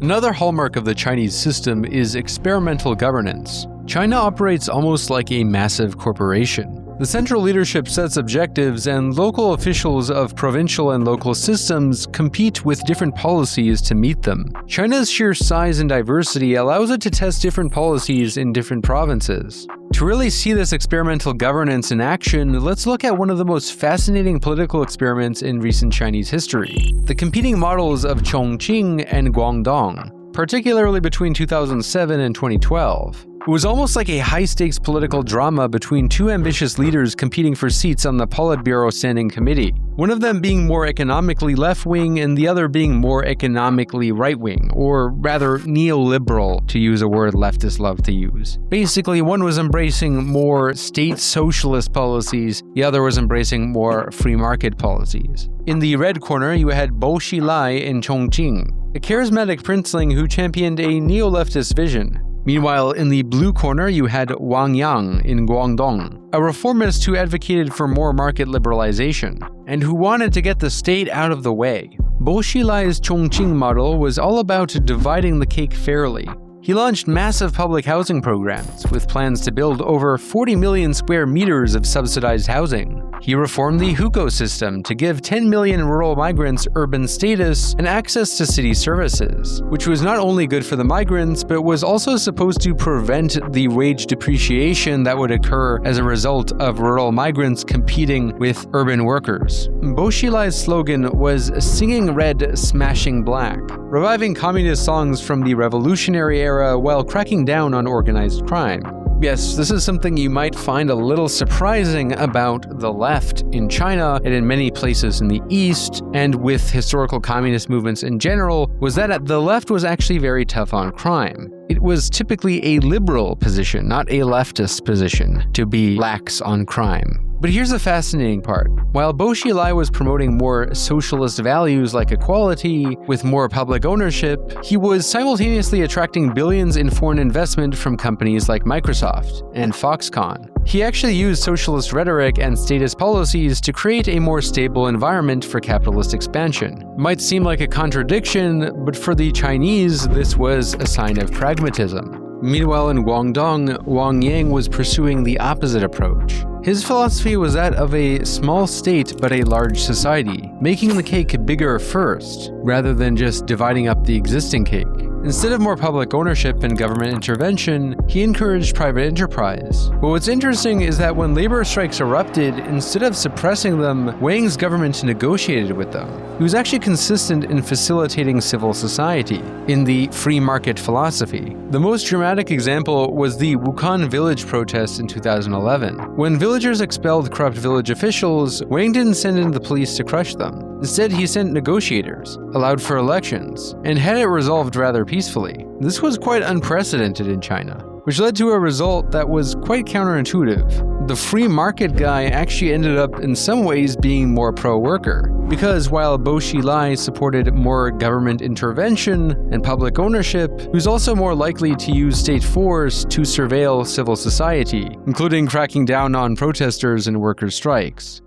Another hallmark of the Chinese system is experimental governance. China operates almost like a massive corporation. The central leadership sets objectives, and local officials of provincial and local systems compete with different policies to meet them. China's sheer size and diversity allows it to test different policies in different provinces. To really see this experimental governance in action, let's look at one of the most fascinating political experiments in recent Chinese history: the competing models of Chongqing and Guangdong, particularly between 2007 and 2012. It was almost like a high-stakes political drama between two ambitious leaders competing for seats on the Politburo Standing Committee, one of them being more economically left-wing and the other being more economically right-wing, or rather neoliberal, to use a word leftists love to use. Basically, one was embracing more state socialist policies, the other was embracing more free market policies. In the red corner, you had Bo Xilai in Chongqing, a charismatic princeling who championed a neo-leftist vision. Meanwhile, in the blue corner, you had Wang Yang in Guangdong, a reformist who advocated for more market liberalization, and who wanted to get the state out of the way. Bo Xilai's Chongqing model was all about dividing the cake fairly. He launched massive public housing programs, with plans to build over 40 million square meters of subsidized housing. He reformed the hukou system to give 10 million rural migrants urban status and access to city services, which was not only good for the migrants, but was also supposed to prevent the wage depreciation that would occur as a result of rural migrants competing with urban workers. Bo Xilai's slogan was "Singing Red, Smashing Black," reviving communist songs from the revolutionary era while cracking down on organized crime. Yes, this is something you might find a little surprising about the left in China and in many places in the East, and with historical communist movements in general, was that the left was actually very tough on crime. It was typically a liberal position, not a leftist position, to be lax on crime. But here's the fascinating part. While Bo Xilai was promoting more socialist values like equality, with more public ownership, he was simultaneously attracting billions in foreign investment from companies like Microsoft and Foxconn. He actually used socialist rhetoric and statist policies to create a more stable environment for capitalist expansion. It might seem like a contradiction, but for the Chinese, this was a sign of pragmatism. Meanwhile, in Guangdong, Wang Yang was pursuing the opposite approach. His philosophy was that of a small state but a large society, making the cake bigger first, rather than just dividing up the existing cake. Instead of more public ownership and government intervention, he encouraged private enterprise. But what's interesting is that when labor strikes erupted, instead of suppressing them, Wang's government negotiated with them. He was actually consistent in facilitating civil society, in the free market philosophy. The most dramatic example was the Wuhan village protests in 2011. When villagers expelled corrupt village officials, Wang didn't send in the police to crush them. Instead, he sent negotiators, allowed for elections, and had it resolved rather peacefully. This was quite unprecedented in China, which led to a result that was quite counterintuitive. The free market guy actually ended up in some ways being more pro-worker, because while Bo Xilai supported more government intervention and public ownership, he was also more likely to use state force to surveil civil society, including cracking down on protesters and worker strikes.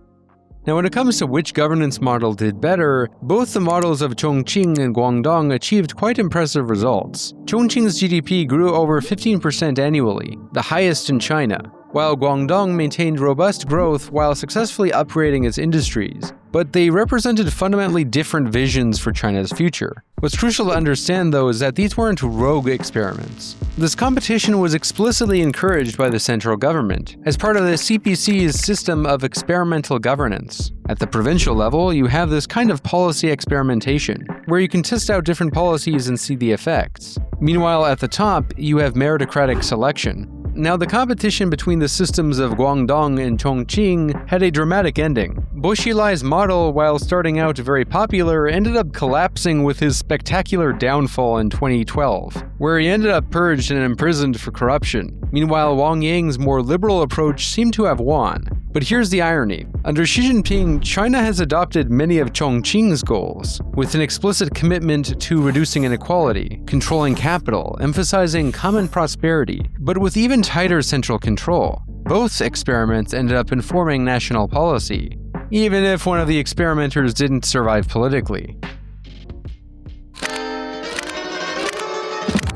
Now, when it comes to which governance model did better, both the models of Chongqing and Guangdong achieved quite impressive results. Chongqing's GDP grew over 15% annually, the highest in China, while Guangdong maintained robust growth while successfully upgrading its industries. But they represented fundamentally different visions for China's future. What's crucial to understand, though, is that these weren't rogue experiments. This competition was explicitly encouraged by the central government, as part of the CPC's system of experimental governance. At the provincial level, you have this kind of policy experimentation, where you can test out different policies and see the effects. Meanwhile, at the top, you have meritocratic selection. Now, the competition between the systems of Guangdong and Chongqing had a dramatic ending. Bo Xilai's model, while starting out very popular, ended up collapsing with his spectacular downfall in 2012, where he ended up purged and imprisoned for corruption. Meanwhile, Wang Yang's more liberal approach seemed to have won. But here's the irony. Under Xi Jinping, China has adopted many of Chongqing's goals, with an explicit commitment to reducing inequality, controlling capital, emphasizing common prosperity, but with even tighter central control. Both experiments ended up informing national policy, even if one of the experimenters didn't survive politically.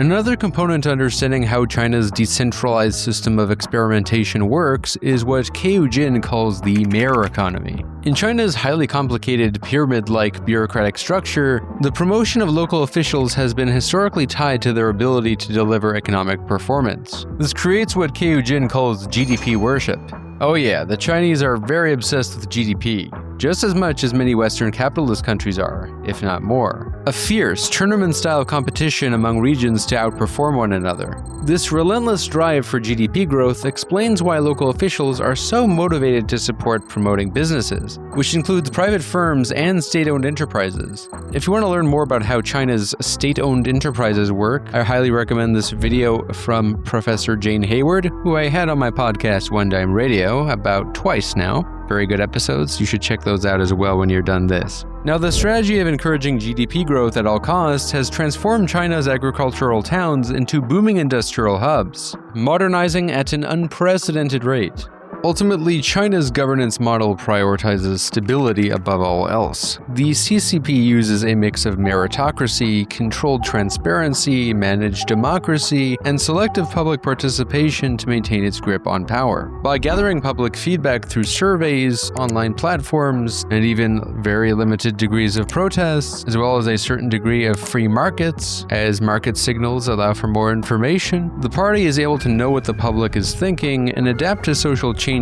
Another component to understanding how China's decentralized system of experimentation works is what Kyu Jin calls the mayor economy. In China's highly complicated pyramid-like bureaucratic structure, the promotion of local officials has been historically tied to their ability to deliver economic performance. This creates what Kyu Jin calls GDP worship. Oh yeah, the Chinese are very obsessed with GDP, just as much as many Western capitalist countries are, if not more. A fierce, tournament-style competition among regions to outperform one another. This relentless drive for GDP growth explains why local officials are so motivated to support promoting businesses, which includes private firms and state-owned enterprises. If you want to learn more about how China's state-owned enterprises work, I highly recommend this video from Professor Jane Hayward, who I had on my podcast One Dime Radio about twice now. Very good episodes, you should check those out as well when you're done this. Now, the strategy of encouraging GDP growth at all costs has transformed China's agricultural towns into booming industrial hubs, modernizing at an unprecedented rate. Ultimately, China's governance model prioritizes stability above all else. The CCP uses a mix of meritocracy, controlled transparency, managed democracy, and selective public participation to maintain its grip on power. By gathering public feedback through surveys, online platforms, and even very limited degrees of protests, as well as a certain degree of free markets, as market signals allow for more information, the party is able to know what the public is thinking and adapt to social changes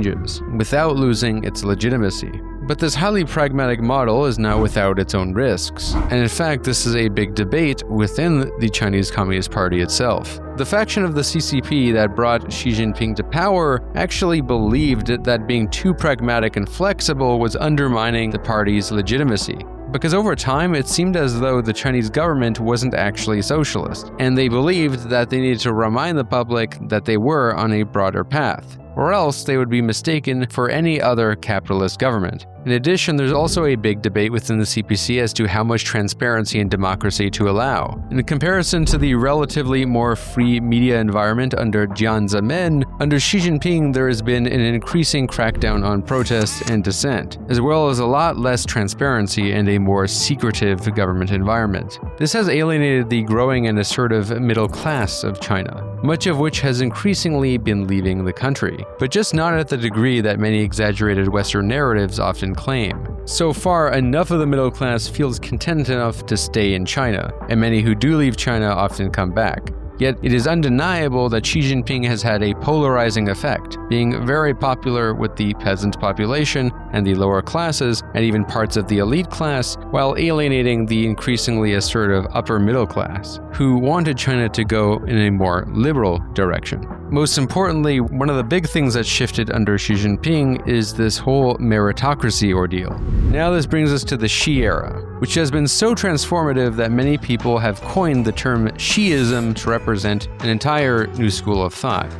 without losing its legitimacy. But this highly pragmatic model is now without its own risks, and in fact this is a big debate within the Chinese Communist Party itself. The faction of the CCP that brought Xi Jinping to power actually believed that being too pragmatic and flexible was undermining the party's legitimacy. Because over time, it seemed as though the Chinese government wasn't actually socialist, and they believed that they needed to remind the public that they were on a broader path, or else they would be mistaken for any other capitalist government. In addition, there's also a big debate within the CPC as to how much transparency and democracy to allow. In comparison to the relatively more free media environment under Jiang Zemin, under Xi Jinping there has been an increasing crackdown on protests and dissent, as well as a lot less transparency and a more secretive government environment. This has alienated the growing and assertive middle class of China, much of which has increasingly been leaving the country, but just not at the degree that many exaggerated Western narratives often claim. So far, enough of the middle class feels content enough to stay in China, and many who do leave China often come back. Yet it is undeniable that Xi Jinping has had a polarizing effect, being very popular with the peasant population and the lower classes, and even parts of the elite class, while alienating the increasingly assertive upper middle class, who wanted China to go in a more liberal direction. Most importantly, one of the big things that shifted under Xi Jinping is this whole meritocracy ordeal. Now this brings us to the Xi era, which has been so transformative that many people have coined the term Xiism to represent an entire new school of thought.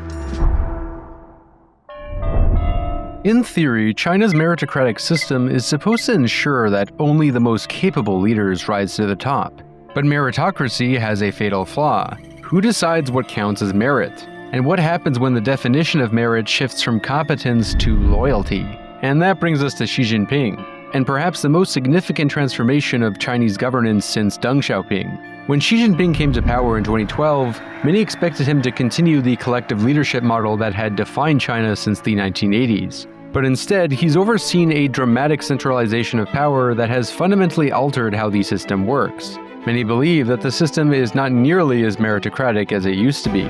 In theory, China's meritocratic system is supposed to ensure that only the most capable leaders rise to the top. But meritocracy has a fatal flaw. Who decides what counts as merit? And what happens when the definition of merit shifts from competence to loyalty? And that brings us to Xi Jinping, and perhaps the most significant transformation of Chinese governance since Deng Xiaoping. When Xi Jinping came to power in 2012, many expected him to continue the collective leadership model that had defined China since the 1980s. But instead, he's overseen a dramatic centralization of power that has fundamentally altered how the system works. Many believe that the system is not nearly as meritocratic as it used to be.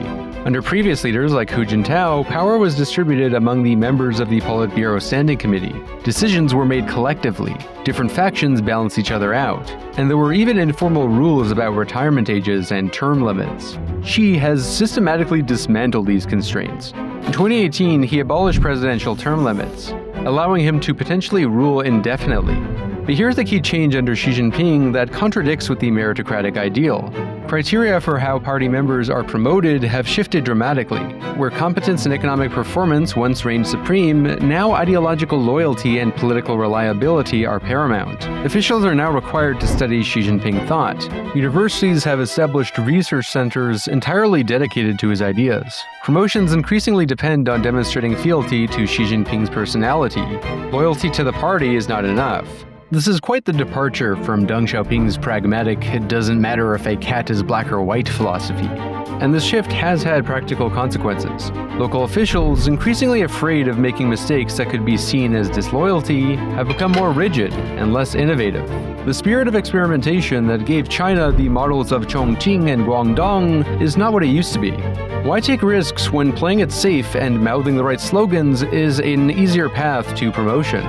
Under previous leaders like Hu Jintao, power was distributed among the members of the Politburo Standing Committee. Decisions were made collectively. Different factions balanced each other out. And there were even informal rules about retirement ages and term limits. Xi has systematically dismantled these constraints. In 2018, he abolished presidential term limits, allowing him to potentially rule indefinitely. But here's the key change under Xi Jinping that contradicts with the meritocratic ideal. Criteria for how party members are promoted have shifted dramatically. Where competence and economic performance once reigned supreme, now ideological loyalty and political reliability are paramount. Officials are now required to study Xi Jinping thought. Universities have established research centers entirely dedicated to his ideas. Promotions increasingly depend on demonstrating fealty to Xi Jinping's personality. Loyalty to the party is not enough. This is quite the departure from Deng Xiaoping's pragmatic, it doesn't matter if a cat is black or white philosophy. And this shift has had practical consequences. Local officials, increasingly afraid of making mistakes that could be seen as disloyalty, have become more rigid and less innovative. The spirit of experimentation that gave China the models of Chongqing and Guangdong is not what it used to be. Why take risks when playing it safe and mouthing the right slogans is an easier path to promotion?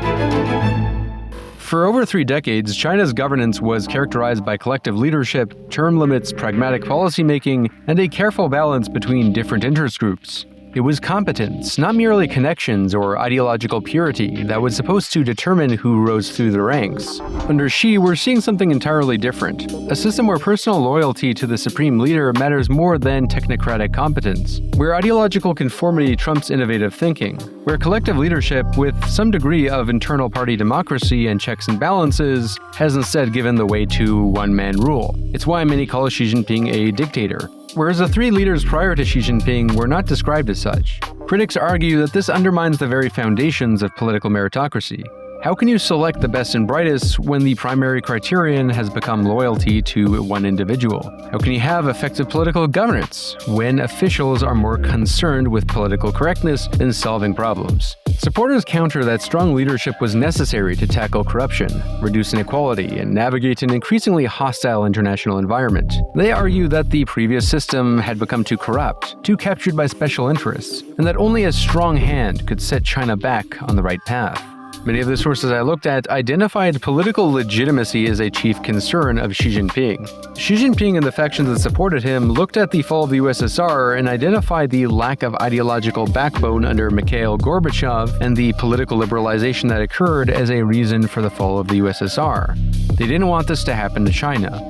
For over 3 decades, China's governance was characterized by collective leadership, term limits, pragmatic policymaking, and a careful balance between different interest groups. It was competence, not merely connections or ideological purity, that was supposed to determine who rose through the ranks. Under Xi, we're seeing something entirely different. A system where personal loyalty to the supreme leader matters more than technocratic competence. Where ideological conformity trumps innovative thinking. Where collective leadership, with some degree of internal party democracy and checks and balances, has instead given the way to one-man rule. It's why many call Xi Jinping a dictator. Whereas the 3 leaders prior to Xi Jinping were not described as such. Critics argue that this undermines the very foundations of political meritocracy. How can you select the best and brightest when the primary criterion has become loyalty to one individual? How can you have effective political governance when officials are more concerned with political correctness than solving problems? Supporters counter that strong leadership was necessary to tackle corruption, reduce inequality, and navigate an increasingly hostile international environment. They argue that the previous system had become too corrupt, too captured by special interests, and that only a strong hand could set China back on the right path. Many of the sources I looked at identified political legitimacy as a chief concern of Xi Jinping. Xi Jinping and the factions that supported him looked at the fall of the USSR and identified the lack of ideological backbone under Mikhail Gorbachev and the political liberalization that occurred as a reason for the fall of the USSR. They didn't want this to happen to China.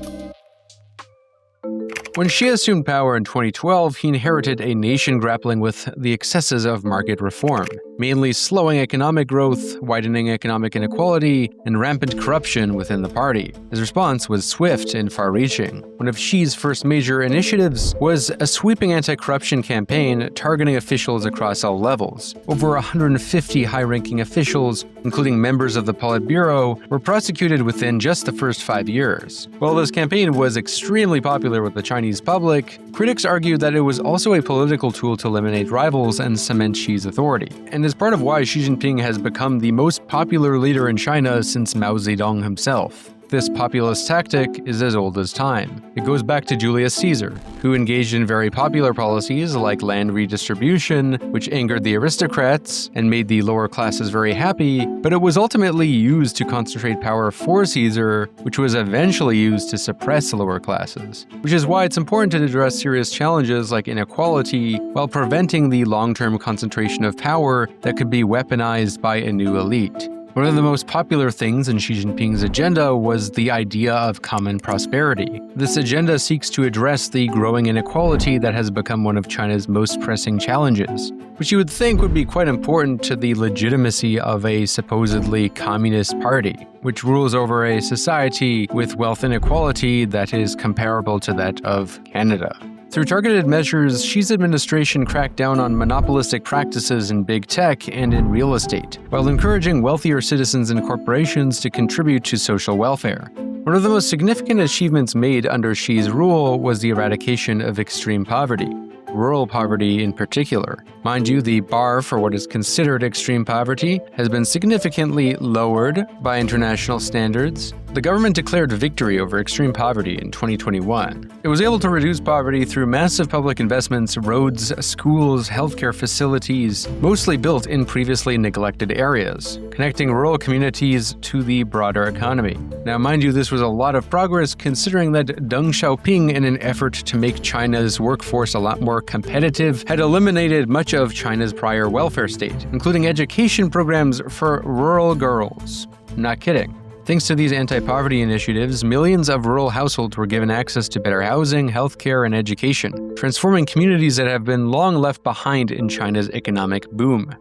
When Xi assumed power in 2012, he inherited a nation grappling with the excesses of market reform, mainly slowing economic growth, widening economic inequality, and rampant corruption within the party. His response was swift and far-reaching. One of Xi's first major initiatives was a sweeping anti-corruption campaign targeting officials across all levels. Over 150 high-ranking officials, including members of the Politburo, were prosecuted within just the first 5 years. While this campaign was extremely popular with the Chinese public, critics argue that it was also a political tool to eliminate rivals and cement Xi's authority, and is part of why Xi Jinping has become the most popular leader in China since Mao Zedong himself. This populist tactic is as old as time. It goes back to Julius Caesar, who engaged in very popular policies like land redistribution, which angered the aristocrats and made the lower classes very happy, but it was ultimately used to concentrate power for Caesar, which was eventually used to suppress the lower classes. Which is why it's important to address serious challenges like inequality while preventing the long-term concentration of power that could be weaponized by a new elite. One of the most popular things in Xi Jinping's agenda was the idea of common prosperity. This agenda seeks to address the growing inequality that has become one of China's most pressing challenges, which you would think would be quite important to the legitimacy of a supposedly communist party, which rules over a society with wealth inequality that is comparable to that of Canada. Through targeted measures, Xi's administration cracked down on monopolistic practices in big tech and in real estate, while encouraging wealthier citizens and corporations to contribute to social welfare. One of the most significant achievements made under Xi's rule was the eradication of extreme poverty. Rural poverty in particular. Mind you, the bar for what is considered extreme poverty has been significantly lowered by international standards. The government declared victory over extreme poverty in 2021. It was able to reduce poverty through massive public investments, roads, schools, healthcare facilities, mostly built in previously neglected areas, connecting rural communities to the broader economy. Now, mind you, this was a lot of progress considering that Deng Xiaoping, in an effort to make China's workforce a lot more competitive, had eliminated much of China's prior welfare state, including education programs for rural girls. Not kidding. Thanks to these anti-poverty initiatives, millions of rural households were given access to better housing, healthcare, and education, transforming communities that have been long left behind in China's economic boom.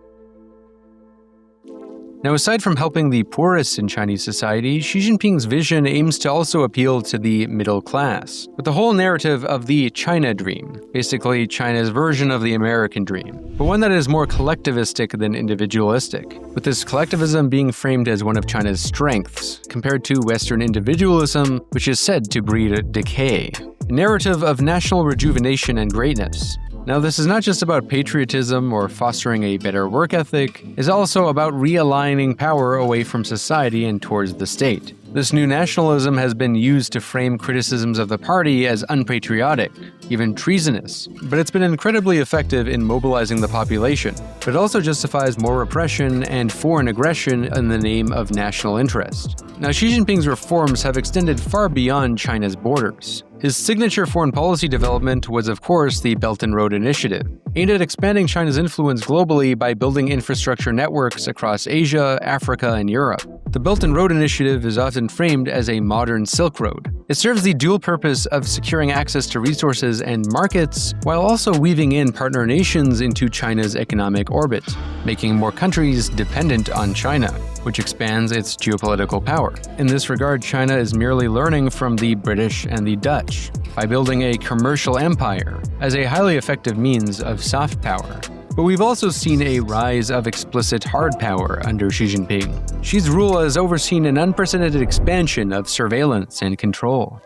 Now, aside from helping the poorest in Chinese society, Xi Jinping's vision aims to also appeal to the middle class, with the whole narrative of the China dream, basically China's version of the American dream, but one that is more collectivistic than individualistic, with this collectivism being framed as one of China's strengths, compared to Western individualism, which is said to breed decay. A narrative of national rejuvenation and greatness. Now, this is not just about patriotism or fostering a better work ethic, it's also about realigning power away from society and towards the state. This new nationalism has been used to frame criticisms of the party as unpatriotic, even treasonous, but it's been incredibly effective in mobilizing the population. But it also justifies more repression and foreign aggression in the name of national interest. Now, Xi Jinping's reforms have extended far beyond China's borders. His signature foreign policy development was, of course, the Belt and Road Initiative, aimed at expanding China's influence globally by building infrastructure networks across Asia, Africa, and Europe. The Belt and Road Initiative is often framed as a modern Silk Road. It serves the dual purpose of securing access to resources and markets, while also weaving in partner nations into China's economic orbit, making more countries dependent on China, which expands its geopolitical power. In this regard, China is merely learning from the British and the Dutch by building a commercial empire as a highly effective means of soft power. But we've also seen a rise of explicit hard power under Xi Jinping. Xi's rule has overseen an unprecedented expansion of surveillance and control.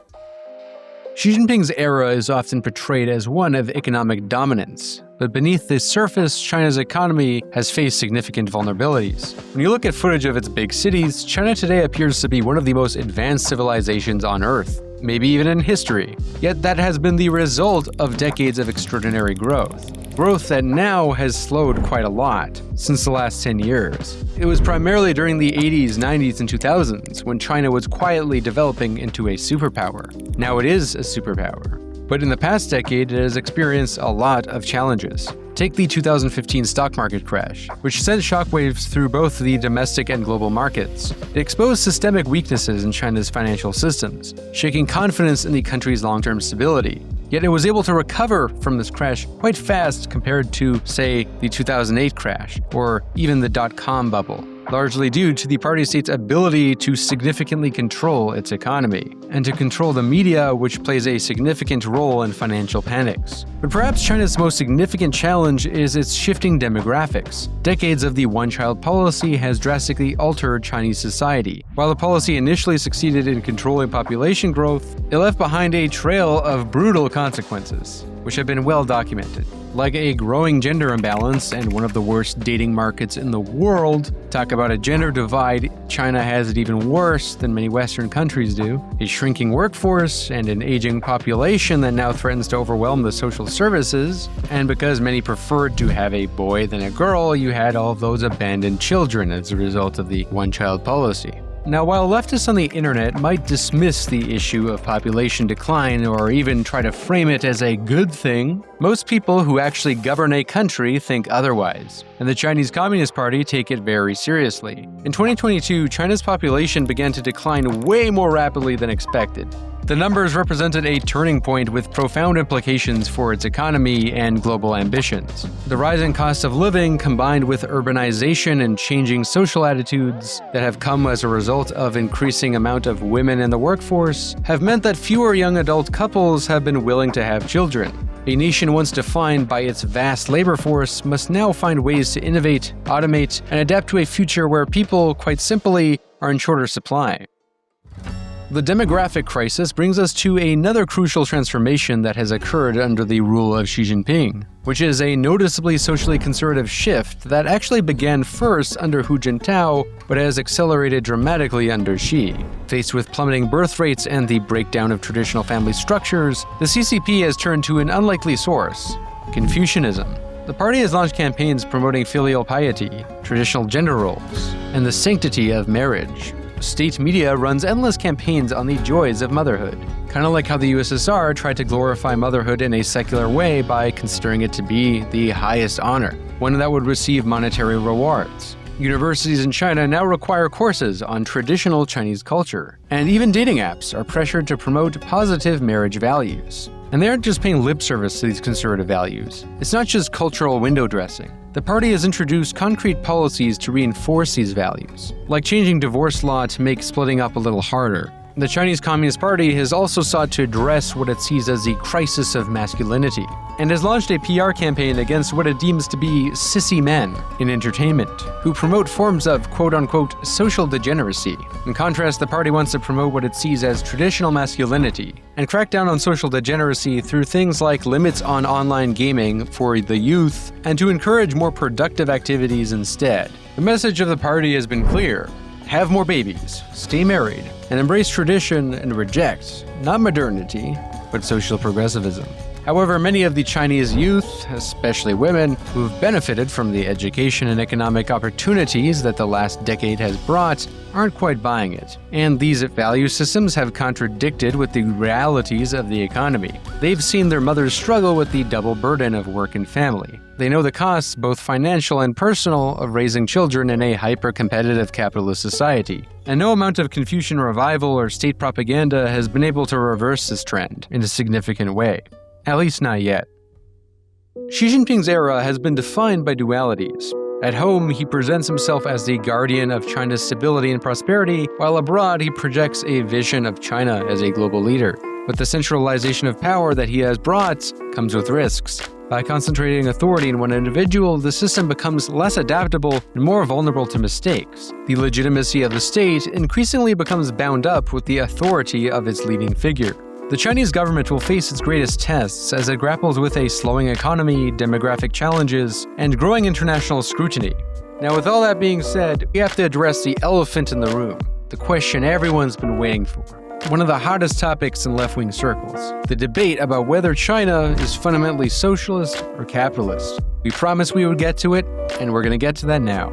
Xi Jinping's era is often portrayed as one of economic dominance, but beneath the surface, China's economy has faced significant vulnerabilities. When you look at footage of its big cities, China today appears to be one of the most advanced civilizations on Earth, maybe even in history. Yet that has been the result of decades of extraordinary growth. Growth that now has slowed quite a lot since the last 10 years. It was primarily during the 80s, 90s, and 2000s when China was quietly developing into a superpower. Now it is a superpower. But in the past decade, it has experienced a lot of challenges. Take the 2015 stock market crash, which sent shockwaves through both the domestic and global markets. It exposed systemic weaknesses in China's financial systems, shaking confidence in the country's long-term stability. Yet it was able to recover from this crash quite fast compared to, say, the 2008 crash, or even the dot-com bubble, largely due to the party state's ability to significantly control its economy, and to control the media, which plays a significant role in financial panics. But perhaps China's most significant challenge is its shifting demographics. Decades of the one-child policy has drastically altered Chinese society. While the policy initially succeeded in controlling population growth, it left behind a trail of brutal consequences, which have been well documented. Like a growing gender imbalance and one of the worst dating markets in the world. Talk about a gender divide, China has it even worse than many Western countries do. A shrinking workforce and an aging population that now threatens to overwhelm the social services. And because many preferred to have a boy than a girl, you had all of those abandoned children as a result of the one-child policy. Now, while leftists on the internet might dismiss the issue of population decline or even try to frame it as a good thing, most people who actually govern a country think otherwise, and the Chinese Communist Party take it very seriously. In 2022, China's population began to decline way more rapidly than expected. The numbers represented a turning point with profound implications for its economy and global ambitions. The rising cost of living, combined with urbanization and changing social attitudes that have come as a result of increasing amount of women in the workforce, have meant that fewer young adult couples have been willing to have children. A nation once defined by its vast labor force must now find ways to innovate, automate, and adapt to a future where people, quite simply, are in shorter supply. The demographic crisis brings us to another crucial transformation that has occurred under the rule of Xi Jinping, which is a noticeably socially conservative shift that actually began first under Hu Jintao, but has accelerated dramatically under Xi. Faced with plummeting birth rates and the breakdown of traditional family structures, the CCP has turned to an unlikely source: Confucianism. The party has launched campaigns promoting filial piety, traditional gender roles, and the sanctity of marriage. State media runs endless campaigns on the joys of motherhood, kind of like how the USSR tried to glorify motherhood in a secular way by considering it to be the highest honor, one that would receive monetary rewards. Universities in China now require courses on traditional Chinese culture, and even dating apps are pressured to promote positive marriage values. And they aren't just paying lip service to these conservative values. It's not just cultural window dressing. The party has introduced concrete policies to reinforce these values, like changing divorce law to make splitting up a little harder. The Chinese Communist Party has also sought to address what it sees as the crisis of masculinity, and has launched a PR campaign against what it deems to be sissy men in entertainment, who promote forms of quote-unquote social degeneracy. In contrast, the party wants to promote what it sees as traditional masculinity, and crack down on social degeneracy through things like limits on online gaming for the youth, and to encourage more productive activities instead. The message of the party has been clear. Have more babies, stay married, and embrace tradition and reject, not modernity, but social progressivism. However, many of the Chinese youth, especially women, who've benefited from the education and economic opportunities that the last decade has brought, aren't quite buying it. And these value systems have contradicted with the realities of the economy. They've seen their mothers struggle with the double burden of work and family. They know the costs, both financial and personal, of raising children in a hyper-competitive capitalist society. And no amount of Confucian revival or state propaganda has been able to reverse this trend in a significant way. At least not yet. Xi Jinping's era has been defined by dualities. At home, he presents himself as the guardian of China's stability and prosperity, while abroad he projects a vision of China as a global leader. But the centralization of power that he has brought comes with risks. By concentrating authority in one individual, the system becomes less adaptable and more vulnerable to mistakes. The legitimacy of the state increasingly becomes bound up with the authority of its leading figure. The Chinese government will face its greatest tests as it grapples with a slowing economy, demographic challenges, and growing international scrutiny. Now, with all that being said, we have to address the elephant in the room, the question everyone's been waiting for. One of the hottest topics in left-wing circles, the debate about whether China is fundamentally socialist or capitalist. We promised we would get to it, and we're going to get to that now.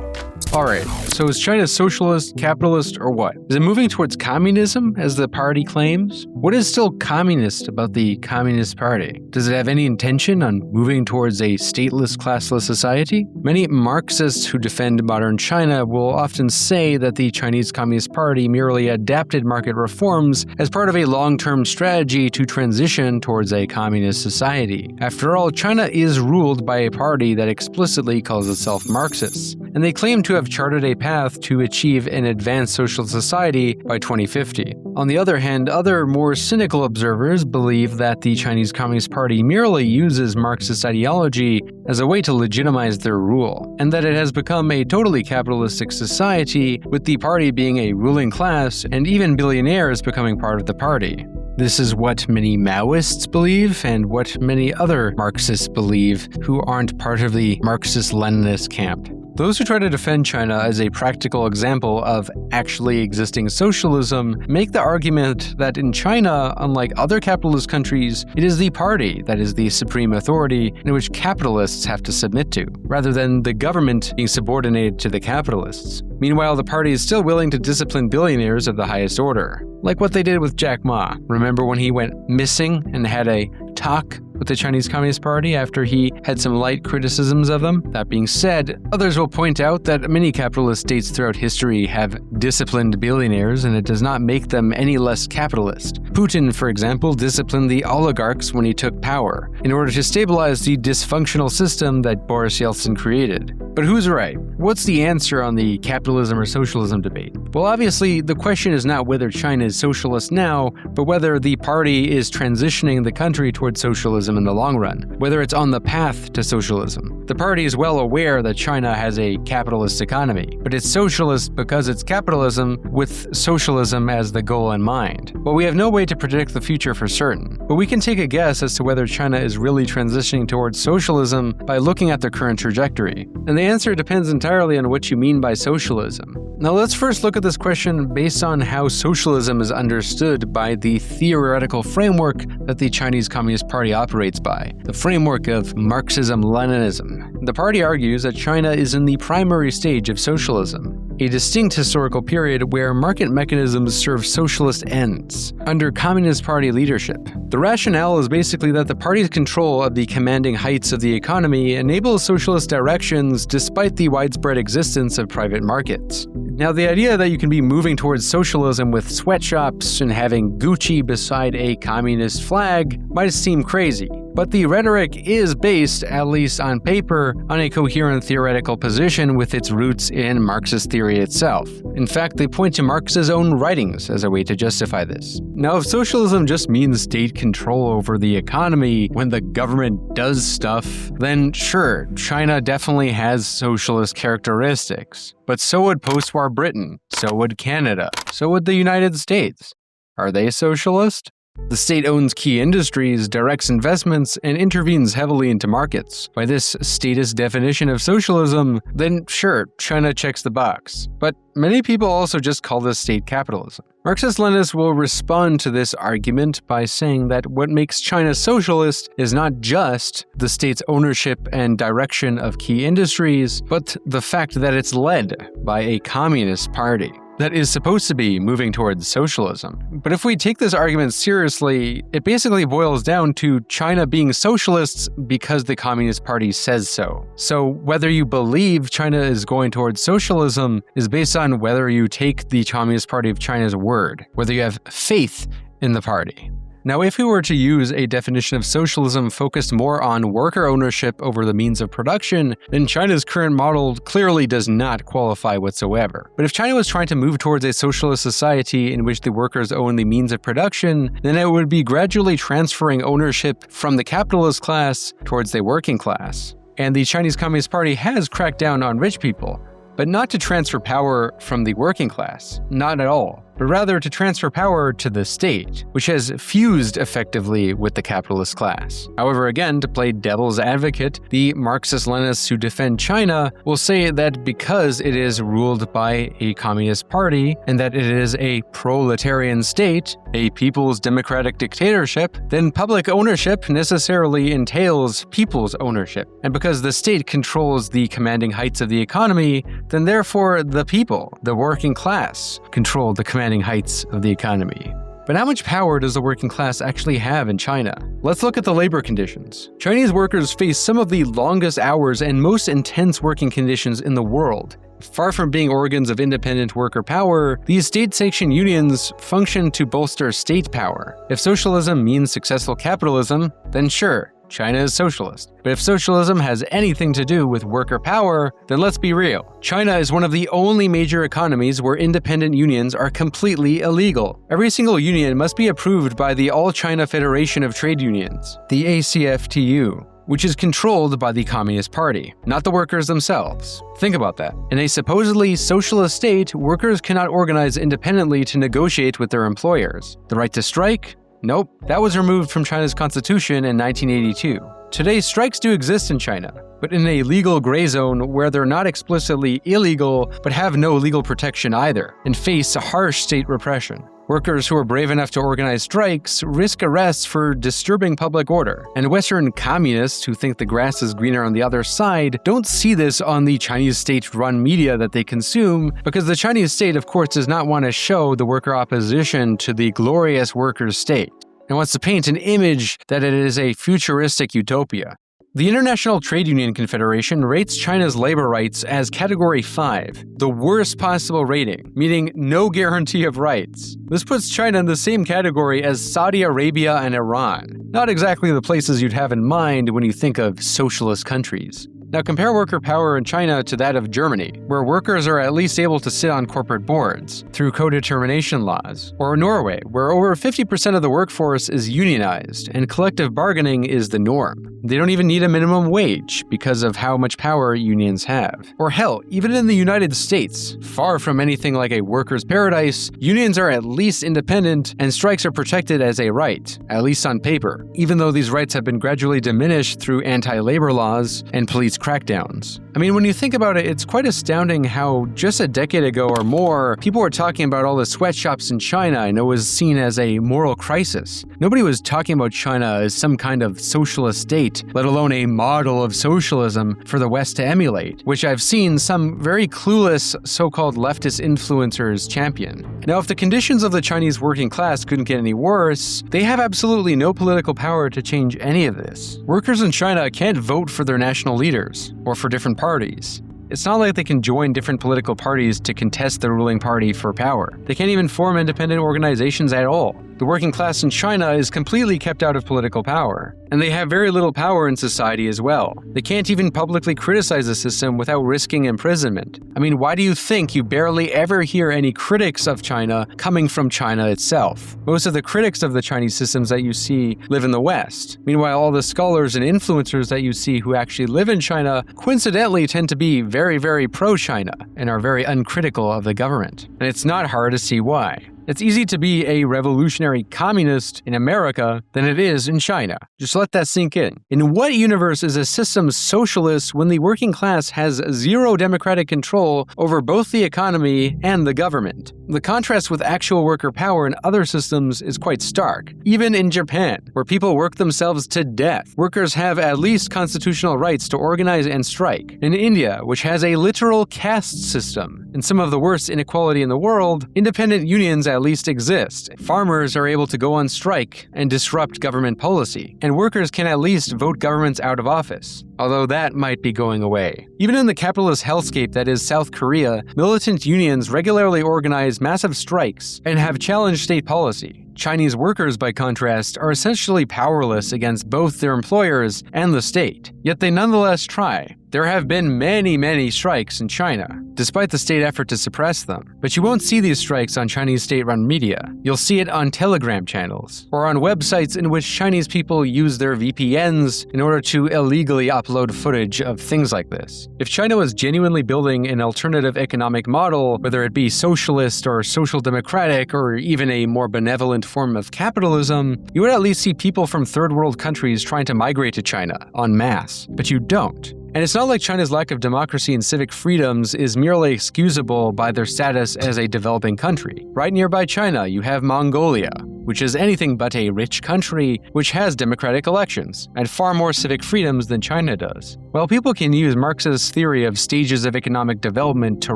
Alright, so is China socialist, capitalist, or what? Is it moving towards communism, as the party claims? What is still communist about the Communist Party? Does it have any intention on moving towards a stateless, classless society? Many Marxists who defend modern China will often say that the Chinese Communist Party merely adapted market reforms as part of a long-term strategy to transition towards a communist society. After all, China is ruled by a party that explicitly calls itself Marxist, and they claim to have charted a path to achieve an advanced social society by 2050. On the other hand, other more cynical observers believe that the Chinese Communist Party merely uses Marxist ideology as a way to legitimize their rule, and that it has become a totally capitalistic society, with the party being a ruling class and even billionaires becoming part of the party. This is what many Maoists believe, and what many other Marxists believe who aren't part of the Marxist-Leninist camp. Those who try to defend China as a practical example of actually existing socialism make the argument that in China, unlike other capitalist countries, it is the party that is the supreme authority in which capitalists have to submit to, rather than the government being subordinated to the capitalists. Meanwhile, the party is still willing to discipline billionaires of the highest order, like what they did with Jack Ma. Remember when he went missing and had a talk with the Chinese Communist Party after he had some light criticisms of them? That being said, others will point out that many capitalist states throughout history have disciplined billionaires, and it does not make them any less capitalist. Putin, for example, disciplined the oligarchs when he took power, in order to stabilize the dysfunctional system that Boris Yeltsin created. But who's right? What's the answer on the capitalism or socialism debate? Well, obviously, the question is not whether China is socialist now, but whether the party is transitioning the country towards socialism in the long run, whether it's on the path to socialism. The party is well aware that China has a capitalist economy, but it's socialist because it's capitalism with socialism as the goal in mind. Well, we have no way to predict the future for certain, but we can take a guess as to whether China is really transitioning towards socialism by looking at their current trajectory. And the answer depends entirely on what you mean by socialism. Now let's first look at this question based on how socialism is understood by the theoretical framework that the Chinese Communist Party operates by, the framework of Marxism-Leninism. The party argues that China is in the primary stage of socialism. a distinct historical period where market mechanisms serve socialist ends under Communist Party leadership. The rationale is basically that the party's control of the commanding heights of the economy enables socialist directions despite the widespread existence of private markets. Now, the idea that you can be moving towards socialism with sweatshops and having Gucci beside a communist flag might seem crazy, but the rhetoric is based, at least on paper, on a coherent theoretical position with its roots in Marxist theory itself. In fact, they point to Marx's own writings as a way to justify this. Now, if socialism just means state control over the economy when the government does stuff, then sure, China definitely has socialist characteristics. But so would post-war Britain, so would Canada, so would the United States. Are they socialist? The state owns key industries, directs investments, and intervenes heavily into markets. By this statist definition of socialism, then sure, China checks the box. But many people also just call this state capitalism. Marxist-Leninists will respond to this argument by saying that what makes China socialist is not just the state's ownership and direction of key industries, but the fact that it's led by a communist party that is supposed to be moving towards socialism. But if we take this argument seriously, it basically boils down to China being socialists because the Communist Party says so. So whether you believe China is going towards socialism is based on whether you take the Communist Party of China's word, whether you have faith in the party. Now, if we were to use a definition of socialism focused more on worker ownership over the means of production, then China's current model clearly does not qualify whatsoever. But if China was trying to move towards a socialist society in which the workers own the means of production, then it would be gradually transferring ownership from the capitalist class towards the working class. And the Chinese Communist Party has cracked down on rich people, but not to transfer power from the working class, not at all, but rather to transfer power to the state, which has fused effectively with the capitalist class. However, again, to play devil's advocate, the Marxist-Leninists who defend China will say that because it is ruled by a communist party and that it is a proletarian state, a people's democratic dictatorship, then public ownership necessarily entails people's ownership. And because the state controls the commanding heights of the economy, then therefore the people, the working class, control the commanding heights of the economy. But how much power does the working class actually have in China? Let's look at the labor conditions. Chinese workers face some of the longest hours and most intense working conditions in the world. Far from being organs of independent worker power, these state-sanctioned unions function to bolster state power. If socialism means successful capitalism, then sure, China is socialist. But if socialism has anything to do with worker power, then let's be real. China is one of the only major economies where independent unions are completely illegal. Every single union must be approved by the All China Federation of Trade Unions, the ACFTU, which is controlled by the Communist Party, not the workers themselves. Think about that. In a supposedly socialist state, workers cannot organize independently to negotiate with their employers. The right to strike? Nope, that was removed from China's constitution in 1982. Today, strikes do exist in China, but in a legal gray zone where they're not explicitly illegal but have no legal protection either, and face harsh state repression. Workers who are brave enough to organize strikes risk arrest for disturbing public order, and Western communists who think the grass is greener on the other side don't see this on the Chinese state-run media that they consume, because the Chinese state, of course, does not want to show the worker opposition to the glorious workers' state, and wants to paint an image that it is a futuristic utopia. The International Trade Union Confederation rates China's labor rights as Category 5, the worst possible rating, meaning no guarantee of rights. This puts China in the same category as Saudi Arabia and Iran, not exactly the places you'd have in mind when you think of socialist countries. Now compare worker power in China to that of Germany, where workers are at least able to sit on corporate boards through co-determination laws, or Norway, where over 50% of the workforce is unionized and collective bargaining is the norm. They don't even need a minimum wage because of how much power unions have. Or hell, even in the United States, far from anything like a worker's paradise, unions are at least independent and strikes are protected as a right, at least on paper, even though these rights have been gradually diminished through anti-labor laws and police crackdowns. I mean, when you think about it, it's quite astounding how just a decade ago or more, people were talking about all the sweatshops in China and it was seen as a moral crisis. Nobody was talking about China as some kind of socialist state, let alone a model of socialism for the West to emulate, which I've seen some very clueless so-called leftist influencers champion. Now, if the conditions of the Chinese working class couldn't get any worse, they have absolutely no political power to change any of this. Workers in China can't vote for their national leaders, or for different parties. It's not like they can join different political parties to contest the ruling party for power. They can't even form independent organizations at all. The working class in China is completely kept out of political power, and they have very little power in society as well. They can't even publicly criticize the system without risking imprisonment. I mean, why do you think you barely ever hear any critics of China coming from China itself? Most of the critics of the Chinese systems that you see live in the West. Meanwhile, all the scholars and influencers that you see who actually live in China coincidentally tend to be very, very pro-China and are very uncritical of the government. And it's not hard to see why. It's easy to be a revolutionary communist in America than it is in China. Just let that sink in. In what universe is a system socialist when the working class has zero democratic control over both the economy and the government? The contrast with actual worker power in other systems is quite stark. Even in Japan, where people work themselves to death, workers have at least constitutional rights to organize and strike. In India, which has a literal caste system and some of the worst inequality in the world, independent unions at least exist. Farmers are able to go on strike and disrupt government policy, and workers can at least vote governments out of office, although that might be going away. Even in the capitalist hellscape that is South Korea, militant unions regularly organize massive strikes and have challenged state policy. Chinese workers, by contrast, are essentially powerless against both their employers and the state, yet they nonetheless try. There have been many strikes in China, despite the state effort to suppress them. But you won't see these strikes on Chinese state-run media. You'll see it on Telegram channels, or on websites in which Chinese people use their VPNs in order to illegally upload footage of things like this. If China was genuinely building an alternative economic model, whether it be socialist or social democratic or even a more benevolent form of capitalism, you would at least see people from third world countries trying to migrate to China en masse. But you don't. And it's not like China's lack of democracy and civic freedoms is merely excusable by their status as a developing country. Right nearby China, you have Mongolia, which is anything but a rich country which has democratic elections and far more civic freedoms than China does. While people can use Marxist theory of stages of economic development to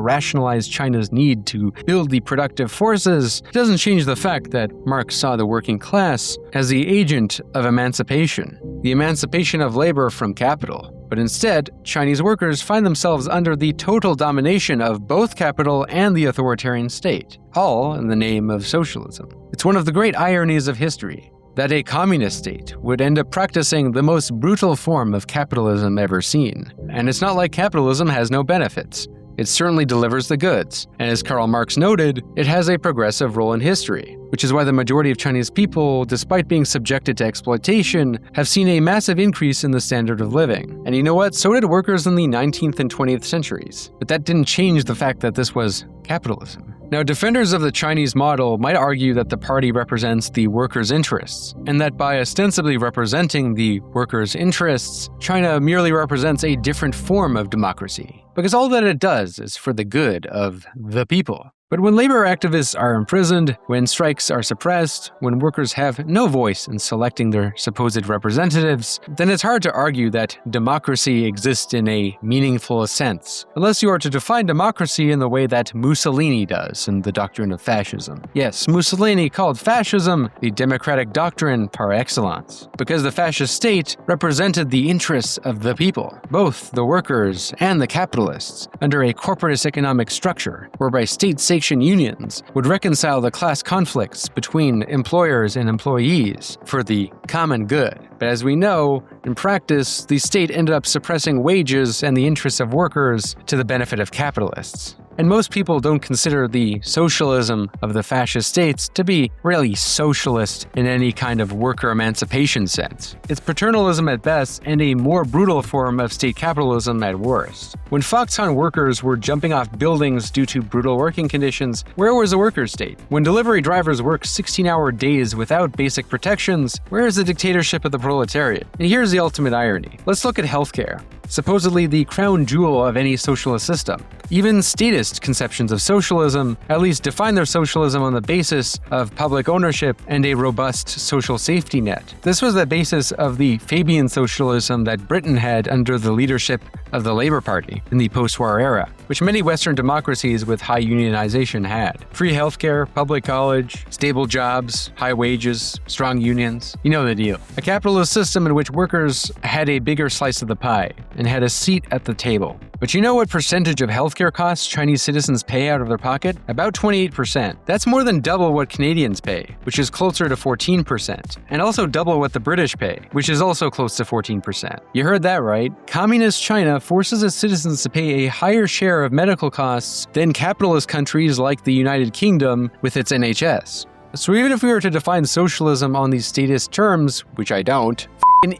rationalize China's need to build the productive forces, it doesn't change the fact that Marx saw the working class as the agent of emancipation, the emancipation of labor from capital. But instead, Chinese workers find themselves under the total domination of both capital and the authoritarian state, all in the name of socialism. It's one of the great ironies of history that a communist state would end up practicing the most brutal form of capitalism ever seen. And it's not like capitalism has no benefits. It certainly delivers the goods, and as Karl Marx noted, it has a progressive role in history, which is why the majority of Chinese people, despite being subjected to exploitation, have seen a massive increase in the standard of living. And you know what? So did workers in the 19th and 20th centuries. But that didn't change the fact that this was capitalism. Now, defenders of the Chinese model might argue that the party represents the workers' interests, and that by ostensibly representing the workers' interests, China merely represents a different form of democracy, because all that it does is for the good of the people. But when labor activists are imprisoned, when strikes are suppressed, when workers have no voice in selecting their supposed representatives, then it's hard to argue that democracy exists in a meaningful sense, unless you are to define democracy in the way that Mussolini does in the doctrine of fascism. Yes, Mussolini called fascism the democratic doctrine par excellence, because the fascist state represented the interests of the people, both the workers and the capitalists, under a corporatist economic structure, whereby state-sanctioned unions would reconcile the class conflicts between employers and employees for the common good. But as we know, in practice, the state ended up suppressing wages and the interests of workers to the benefit of capitalists. And most people don't consider the socialism of the fascist states to be really socialist in any kind of worker emancipation sense. It's paternalism at best and a more brutal form of state capitalism at worst. When Foxconn workers were jumping off buildings due to brutal working conditions, where was the worker state? When delivery drivers work 16-hour days without basic protections, where is the dictatorship of the proletariat? And here's the ultimate irony. Let's look at healthcare. supposedly the crown jewel of any socialist system. Even statist conceptions of socialism at least define their socialism on the basis of public ownership and a robust social safety net. This was the basis of the Fabian socialism that Britain had under the leadership of the Labour Party in the post-war era, which many Western democracies with high unionization had. Free healthcare, public college, stable jobs, high wages, strong unions. You know the deal. A capitalist system in which workers had a bigger slice of the pie and had a seat at the table. But you know what percentage of healthcare costs Chinese citizens pay out of their pocket? About 28%. That's more than double what Canadians pay, which is closer to 14%, and also double what the British pay, which is also close to 14%. You heard that right. Communist China forces its citizens to pay a higher share of medical costs than capitalist countries like the United Kingdom with its NHS. So even if we were to define socialism on these statist terms, which I don't,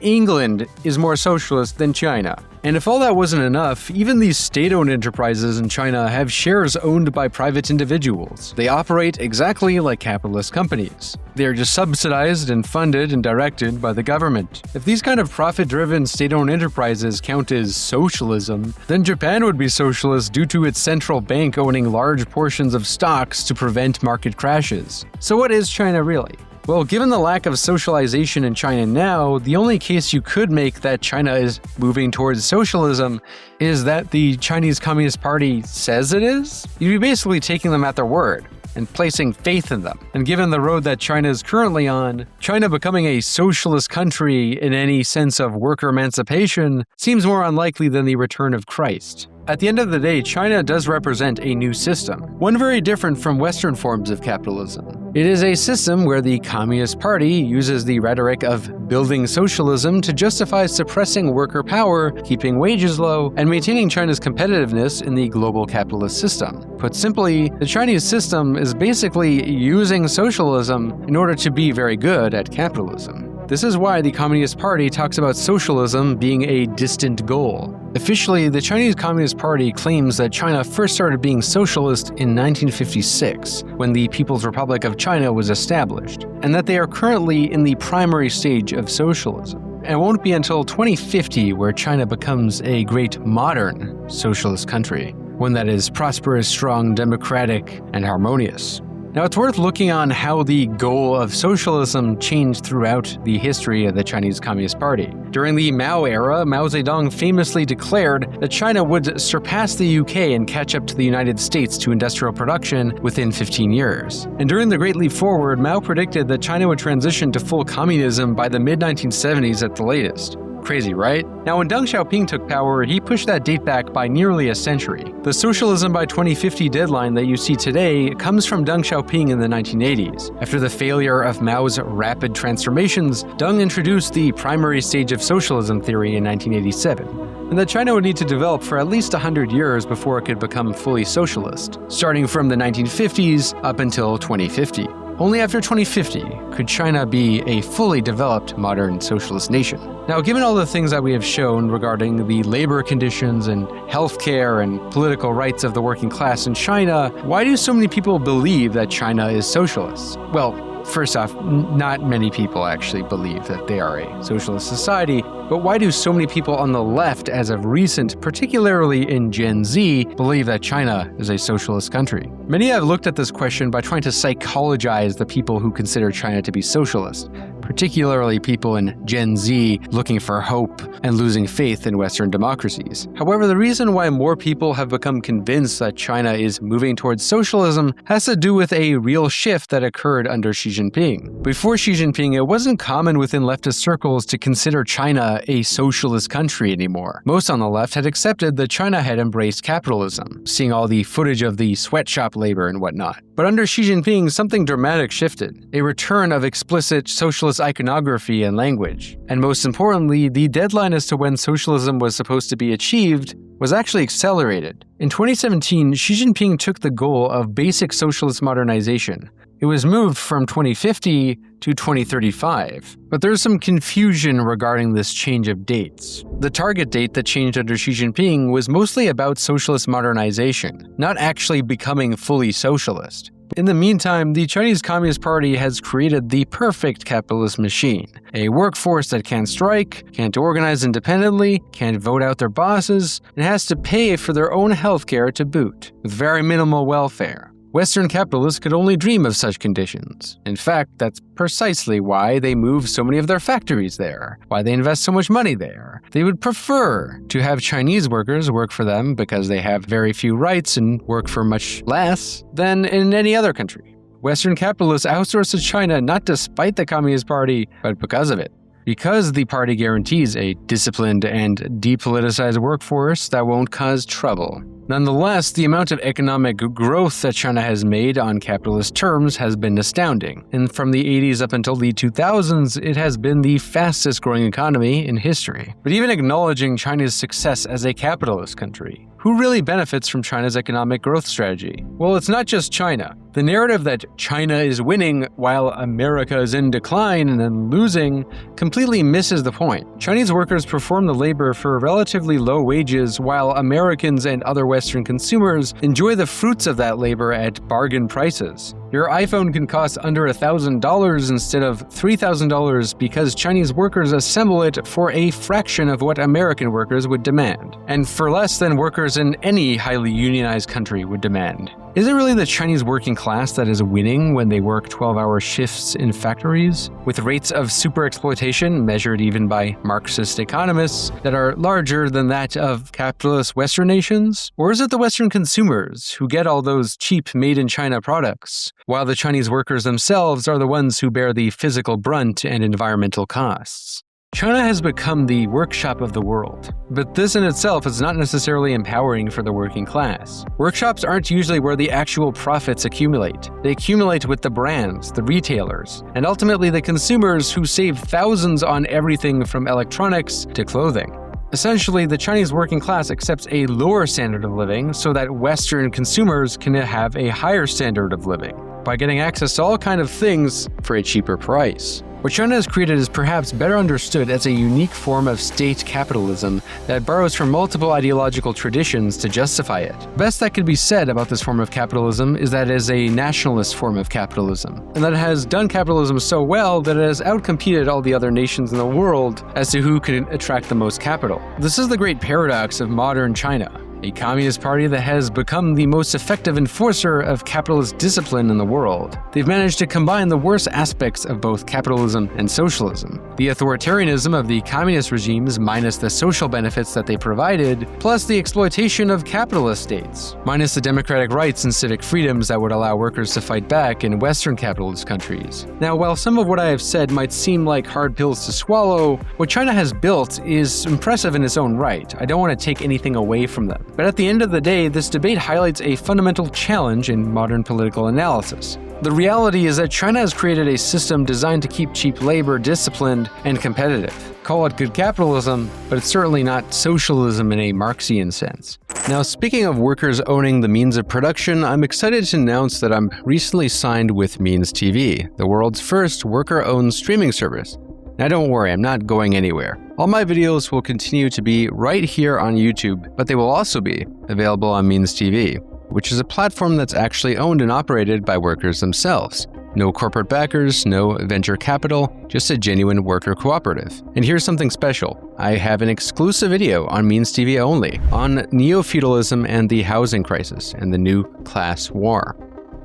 England is more socialist than China. And if all that wasn't enough, even these state-owned enterprises in China have shares owned by private individuals. They operate exactly like capitalist companies. They are just subsidized and funded and directed by the government. If these kind of profit-driven state-owned enterprises count as socialism, then Japan would be socialist due to its central bank owning large portions of stocks to prevent market crashes. So what is China really? Well, given the lack of socialization in China now, the only case you could make that China is moving towards socialism is that the Chinese Communist Party says it is. You'd be basically taking them at their word and placing faith in them. And given the road that China is currently on, China becoming a socialist country in any sense of worker emancipation seems more unlikely than the return of Christ. At the end of the day, China does represent a new system, one very different from Western forms of capitalism. It is a system where the Communist Party uses the rhetoric of building socialism to justify suppressing worker power, keeping wages low, and maintaining China's competitiveness in the global capitalist system. Put simply, the Chinese system is basically using socialism in order to be very good at capitalism. This is why the Communist Party talks about socialism being a distant goal. Officially, the Chinese Communist Party claims that China first started being socialist in 1956, when the People's Republic of China was established, and that they are currently in the primary stage of socialism. And it won't be until 2050 where China becomes a great modern socialist country, one that is prosperous, strong, democratic, and harmonious. Now, it's worth looking on how the goal of socialism changed throughout the history of the Chinese Communist Party. During the Mao era, Mao Zedong famously declared that China would surpass the UK and catch up to the United States to industrial production within 15 years. And during the Great Leap Forward, Mao predicted that China would transition to full communism by the mid-1970s at the latest. Crazy, right? Now, when Deng Xiaoping took power, he pushed that date back by nearly a century. The socialism by 2050 deadline that you see today comes from Deng Xiaoping in the 1980s. After the failure of Mao's rapid transformations, Deng introduced the primary stage of socialism theory in 1987, and that China would need to develop for at least 100 years before it could become fully socialist, starting from the 1950s up until 2050. Only after 2050 could China be a fully developed modern socialist nation. Now, given all the things that we have shown regarding the labor conditions and healthcare and political rights of the working class in China, why do so many people believe that China is socialist? Well, first off, not many people actually believe that they are a socialist society, but why do so many people on the left as of recent, particularly in Gen Z, believe that China is a socialist country? Many have looked at this question by trying to psychologize the people who consider China to be socialist, particularly people in Gen Z looking for hope and losing faith in Western democracies. However, the reason why more people have become convinced that China is moving towards socialism has to do with a real shift that occurred under Xi Jinping. Before Xi Jinping, it wasn't common within leftist circles to consider China a socialist country anymore. Most on the left had accepted that China had embraced capitalism, seeing all the footage of the sweatshop labor and whatnot. But under Xi Jinping, something dramatic shifted, a return of explicit socialist iconography and language. And most importantly, the deadline as to when socialism was supposed to be achieved was actually accelerated. In 2017, Xi Jinping took the goal of basic socialist modernization. It was moved from 2050 to 2035. But there's some confusion regarding this change of dates. The target date that changed under Xi Jinping was mostly about socialist modernization, not actually becoming fully socialist. In the meantime, the Chinese Communist Party has created the perfect capitalist machine. A workforce that can't strike, can't organize independently, can't vote out their bosses, and has to pay for their own healthcare to boot, with very minimal welfare. Western capitalists could only dream of such conditions. In fact, that's precisely why they move so many of their factories there, why they invest so much money there. They would prefer to have Chinese workers work for them because they have very few rights and work for much less than in any other country. Western capitalists outsource to China not despite the Communist Party, but because of it. Because the party guarantees a disciplined and depoliticized workforce that won't cause trouble. Nonetheless, the amount of economic growth that China has made on capitalist terms has been astounding, and from the 80s up until the 2000s, it has been the fastest growing economy in history. But even acknowledging China's success as a capitalist country, who really benefits from China's economic growth strategy? Well, it's not just China. The narrative that China is winning while America is in decline and then losing completely misses the point. Chinese workers perform the labor for relatively low wages while Americans and other Western consumers enjoy the fruits of that labor at bargain prices. Your iPhone can cost under $1,000 instead of $3,000 because Chinese workers assemble it for a fraction of what American workers would demand, and for less than workers in any highly unionized country would demand. Is it really the Chinese working class that is winning when they work 12-hour shifts in factories, with rates of superexploitation measured even by Marxist economists that are larger than that of capitalist Western nations? Or is it the Western consumers who get all those cheap made-in-China products, while the Chinese workers themselves are the ones who bear the physical brunt and environmental costs? China has become the workshop of the world, but this in itself is not necessarily empowering for the working class. Workshops aren't usually where the actual profits accumulate. They accumulate with the brands, the retailers, and ultimately the consumers who save thousands on everything from electronics to clothing. Essentially, the Chinese working class accepts a lower standard of living so that Western consumers can have a higher standard of living by getting access to all kinds of things for a cheaper price. What China has created is perhaps better understood as a unique form of state capitalism that borrows from multiple ideological traditions to justify it. The best that could be said about this form of capitalism is that it is a nationalist form of capitalism, and that it has done capitalism so well that it has outcompeted all the other nations in the world as to who can attract the most capital. This is the great paradox of modern China. A communist party that has become the most effective enforcer of capitalist discipline in the world. They've managed to combine the worst aspects of both capitalism and socialism. The authoritarianism of the communist regimes minus the social benefits that they provided, plus the exploitation of capitalist states, minus the democratic rights and civic freedoms that would allow workers to fight back in Western capitalist countries. Now, while some of what I have said might seem like hard pills to swallow, what China has built is impressive in its own right. I don't want to take anything away from them. But at the end of the day, this debate highlights a fundamental challenge in modern political analysis. The reality is that China has created a system designed to keep cheap labor disciplined and competitive. Call it good capitalism, but it's certainly not socialism in a Marxian sense. Now, speaking of workers owning the means of production, I'm excited to announce that I'm recently signed with Means TV, the world's first worker-owned streaming service. Now don't worry, I'm not going anywhere. All my videos will continue to be right here on YouTube, but they will also be available on Means TV, which is a platform that's actually owned and operated by workers themselves. No corporate backers, no venture capital, just a genuine worker cooperative. And here's something special. I have an exclusive video on Means TV only on neo-feudalism and the housing crisis and the new class war.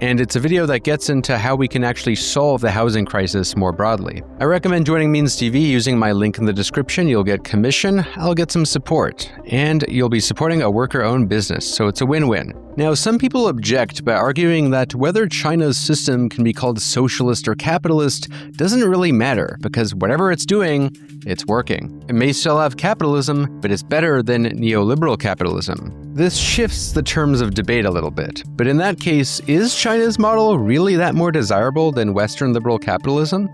And it's a video that gets into how we can actually solve the housing crisis more broadly. I recommend joining Means TV using my link in the description. You'll get commission, I'll get some support, and you'll be supporting a worker-owned business, so it's a win-win. Now, some people object by arguing that whether China's system can be called socialist or capitalist doesn't really matter, because whatever it's doing, it's working. It may still have capitalism, but it's better than neoliberal capitalism. This shifts the terms of debate a little bit, but in that case, is China's model really that more desirable than Western liberal capitalism?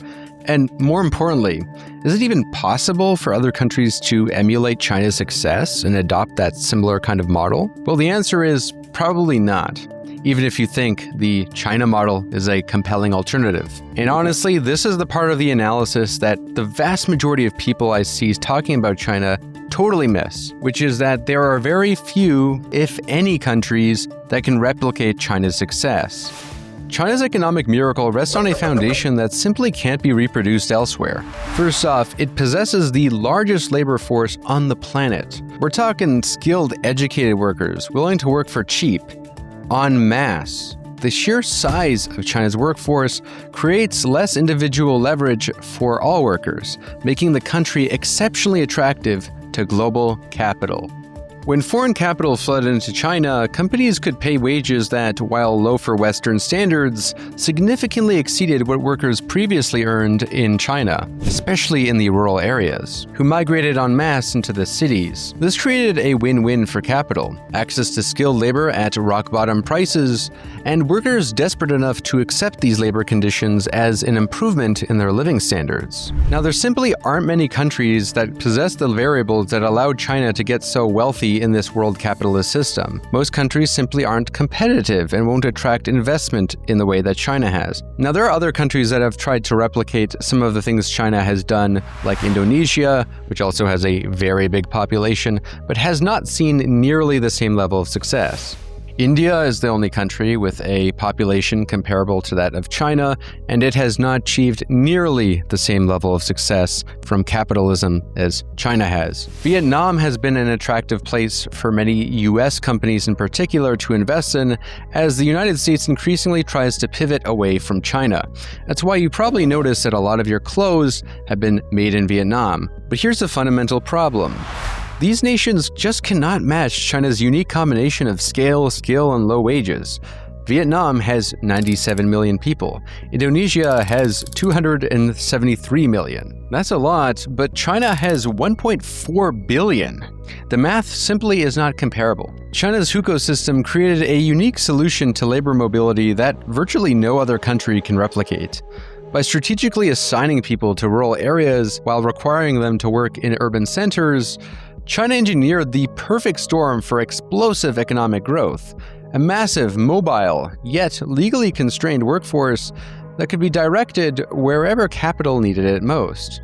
And more importantly, is it even possible for other countries to emulate China's success and adopt that similar kind of model? Well, the answer is probably not, even if you think the China model is a compelling alternative. And honestly, this is the part of the analysis that the vast majority of people I see talking about China totally miss, which is that there are very few, if any, countries that can replicate China's success. China's economic miracle rests on a foundation that simply can't be reproduced elsewhere. First off, it possesses the largest labor force on the planet. We're talking skilled, educated workers willing to work for cheap, en masse. The sheer size of China's workforce creates less individual leverage for all workers, making the country exceptionally attractive to global capital. When foreign capital flooded into China, companies could pay wages that, while low for Western standards, significantly exceeded what workers previously earned in China, especially in the rural areas, who migrated en masse into the cities. This created a win-win for capital: access to skilled labor at rock-bottom prices, and workers desperate enough to accept these labor conditions as an improvement in their living standards. Now, there simply aren't many countries that possess the variables that allowed China to get so wealthy in this world capitalist system. Most countries simply aren't competitive and won't attract investment in the way that China has. Now, there are other countries that have tried to replicate some of the things China has done, like Indonesia, which also has a very big population, but has not seen nearly the same level of success. India is the only country with a population comparable to that of China, and it has not achieved nearly the same level of success from capitalism as China has. Vietnam has been an attractive place for many US companies in particular to invest in, as the United States increasingly tries to pivot away from China. That's why you probably notice that a lot of your clothes have been made in Vietnam. But here's the fundamental problem. These nations just cannot match China's unique combination of scale, skill, and low wages. Vietnam has 97 million people. Indonesia has 273 million. That's a lot, but China has 1.4 billion. The math simply is not comparable. China's hukou system created a unique solution to labor mobility that virtually no other country can replicate. By strategically assigning people to rural areas while requiring them to work in urban centers, China engineered the perfect storm for explosive economic growth, a massive, mobile, yet legally constrained workforce that could be directed wherever capital needed it most.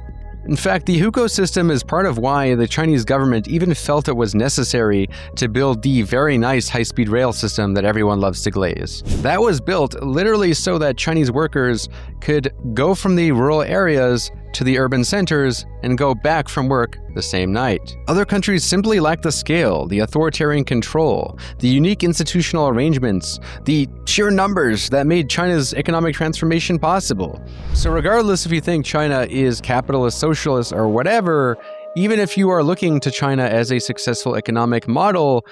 In fact, the hukou system is part of why the Chinese government even felt it was necessary to build the very nice high-speed rail system that everyone loves to glaze. That was built literally so that Chinese workers could go from the rural areas to the urban centers and go back from work the same night. Other countries simply lack the scale, the authoritarian control, the unique institutional arrangements, the sheer numbers that made China's economic transformation possible. So regardless if you think China is capitalist, socialist, or whatever, even if you are looking to China as a successful economic model,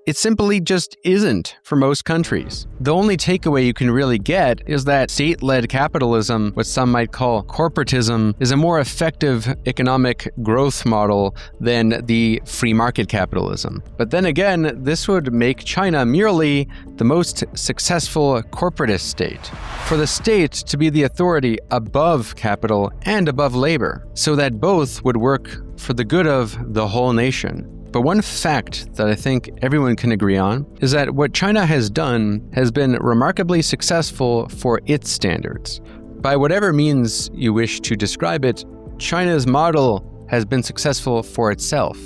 it simply just isn't for most countries. The only takeaway you can really get is that state-led capitalism, what some might call corporatism, is a more effective economic growth model than the free market capitalism. But then again, this would make China merely the most successful corporatist state. For the state to be the authority above capital and above labor, so that both would work for the good of the whole nation. But one fact that I think everyone can agree on is that what China has done has been remarkably successful for its standards. By whatever means you wish to describe it, China's model has been successful for itself,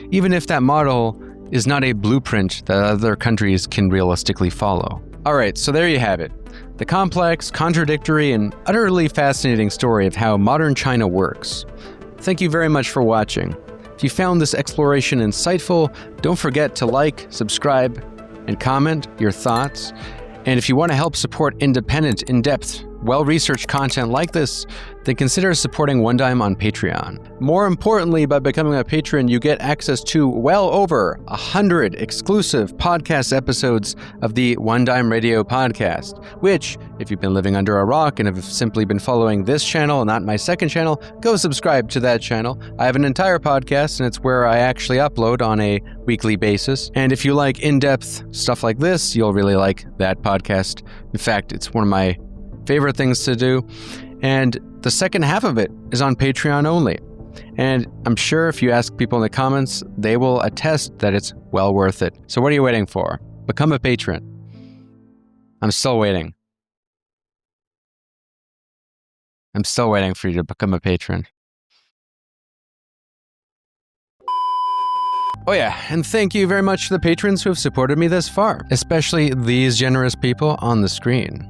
even if that model is not a blueprint that other countries can realistically follow. Alright, so there you have it. The complex, contradictory, and utterly fascinating story of how modern China works. Thank you very much for watching. If you found this exploration insightful, don't forget to like, subscribe, and comment your thoughts. And if you want to help support independent, in-depth, well-researched content like this, then consider supporting One Dime on Patreon. More importantly, by becoming a patron, you get access to well over 100 exclusive podcast episodes of the One Dime Radio podcast, which, if you've been living under a rock and have simply been following this channel and not my second channel, go subscribe to that channel. I have an entire podcast, and it's where I actually upload on a weekly basis. And if you like in-depth stuff like this, you'll really like that podcast. In fact, it's one of my favorite things to do. And the second half of it is on Patreon only. And I'm sure if you ask people in the comments, they will attest that it's well worth it. So what are you waiting for? Become a patron. I'm still waiting. I'm still waiting for you to become a patron. Oh yeah, and thank you very much to the patrons who have supported me thus far, especially these generous people on the screen.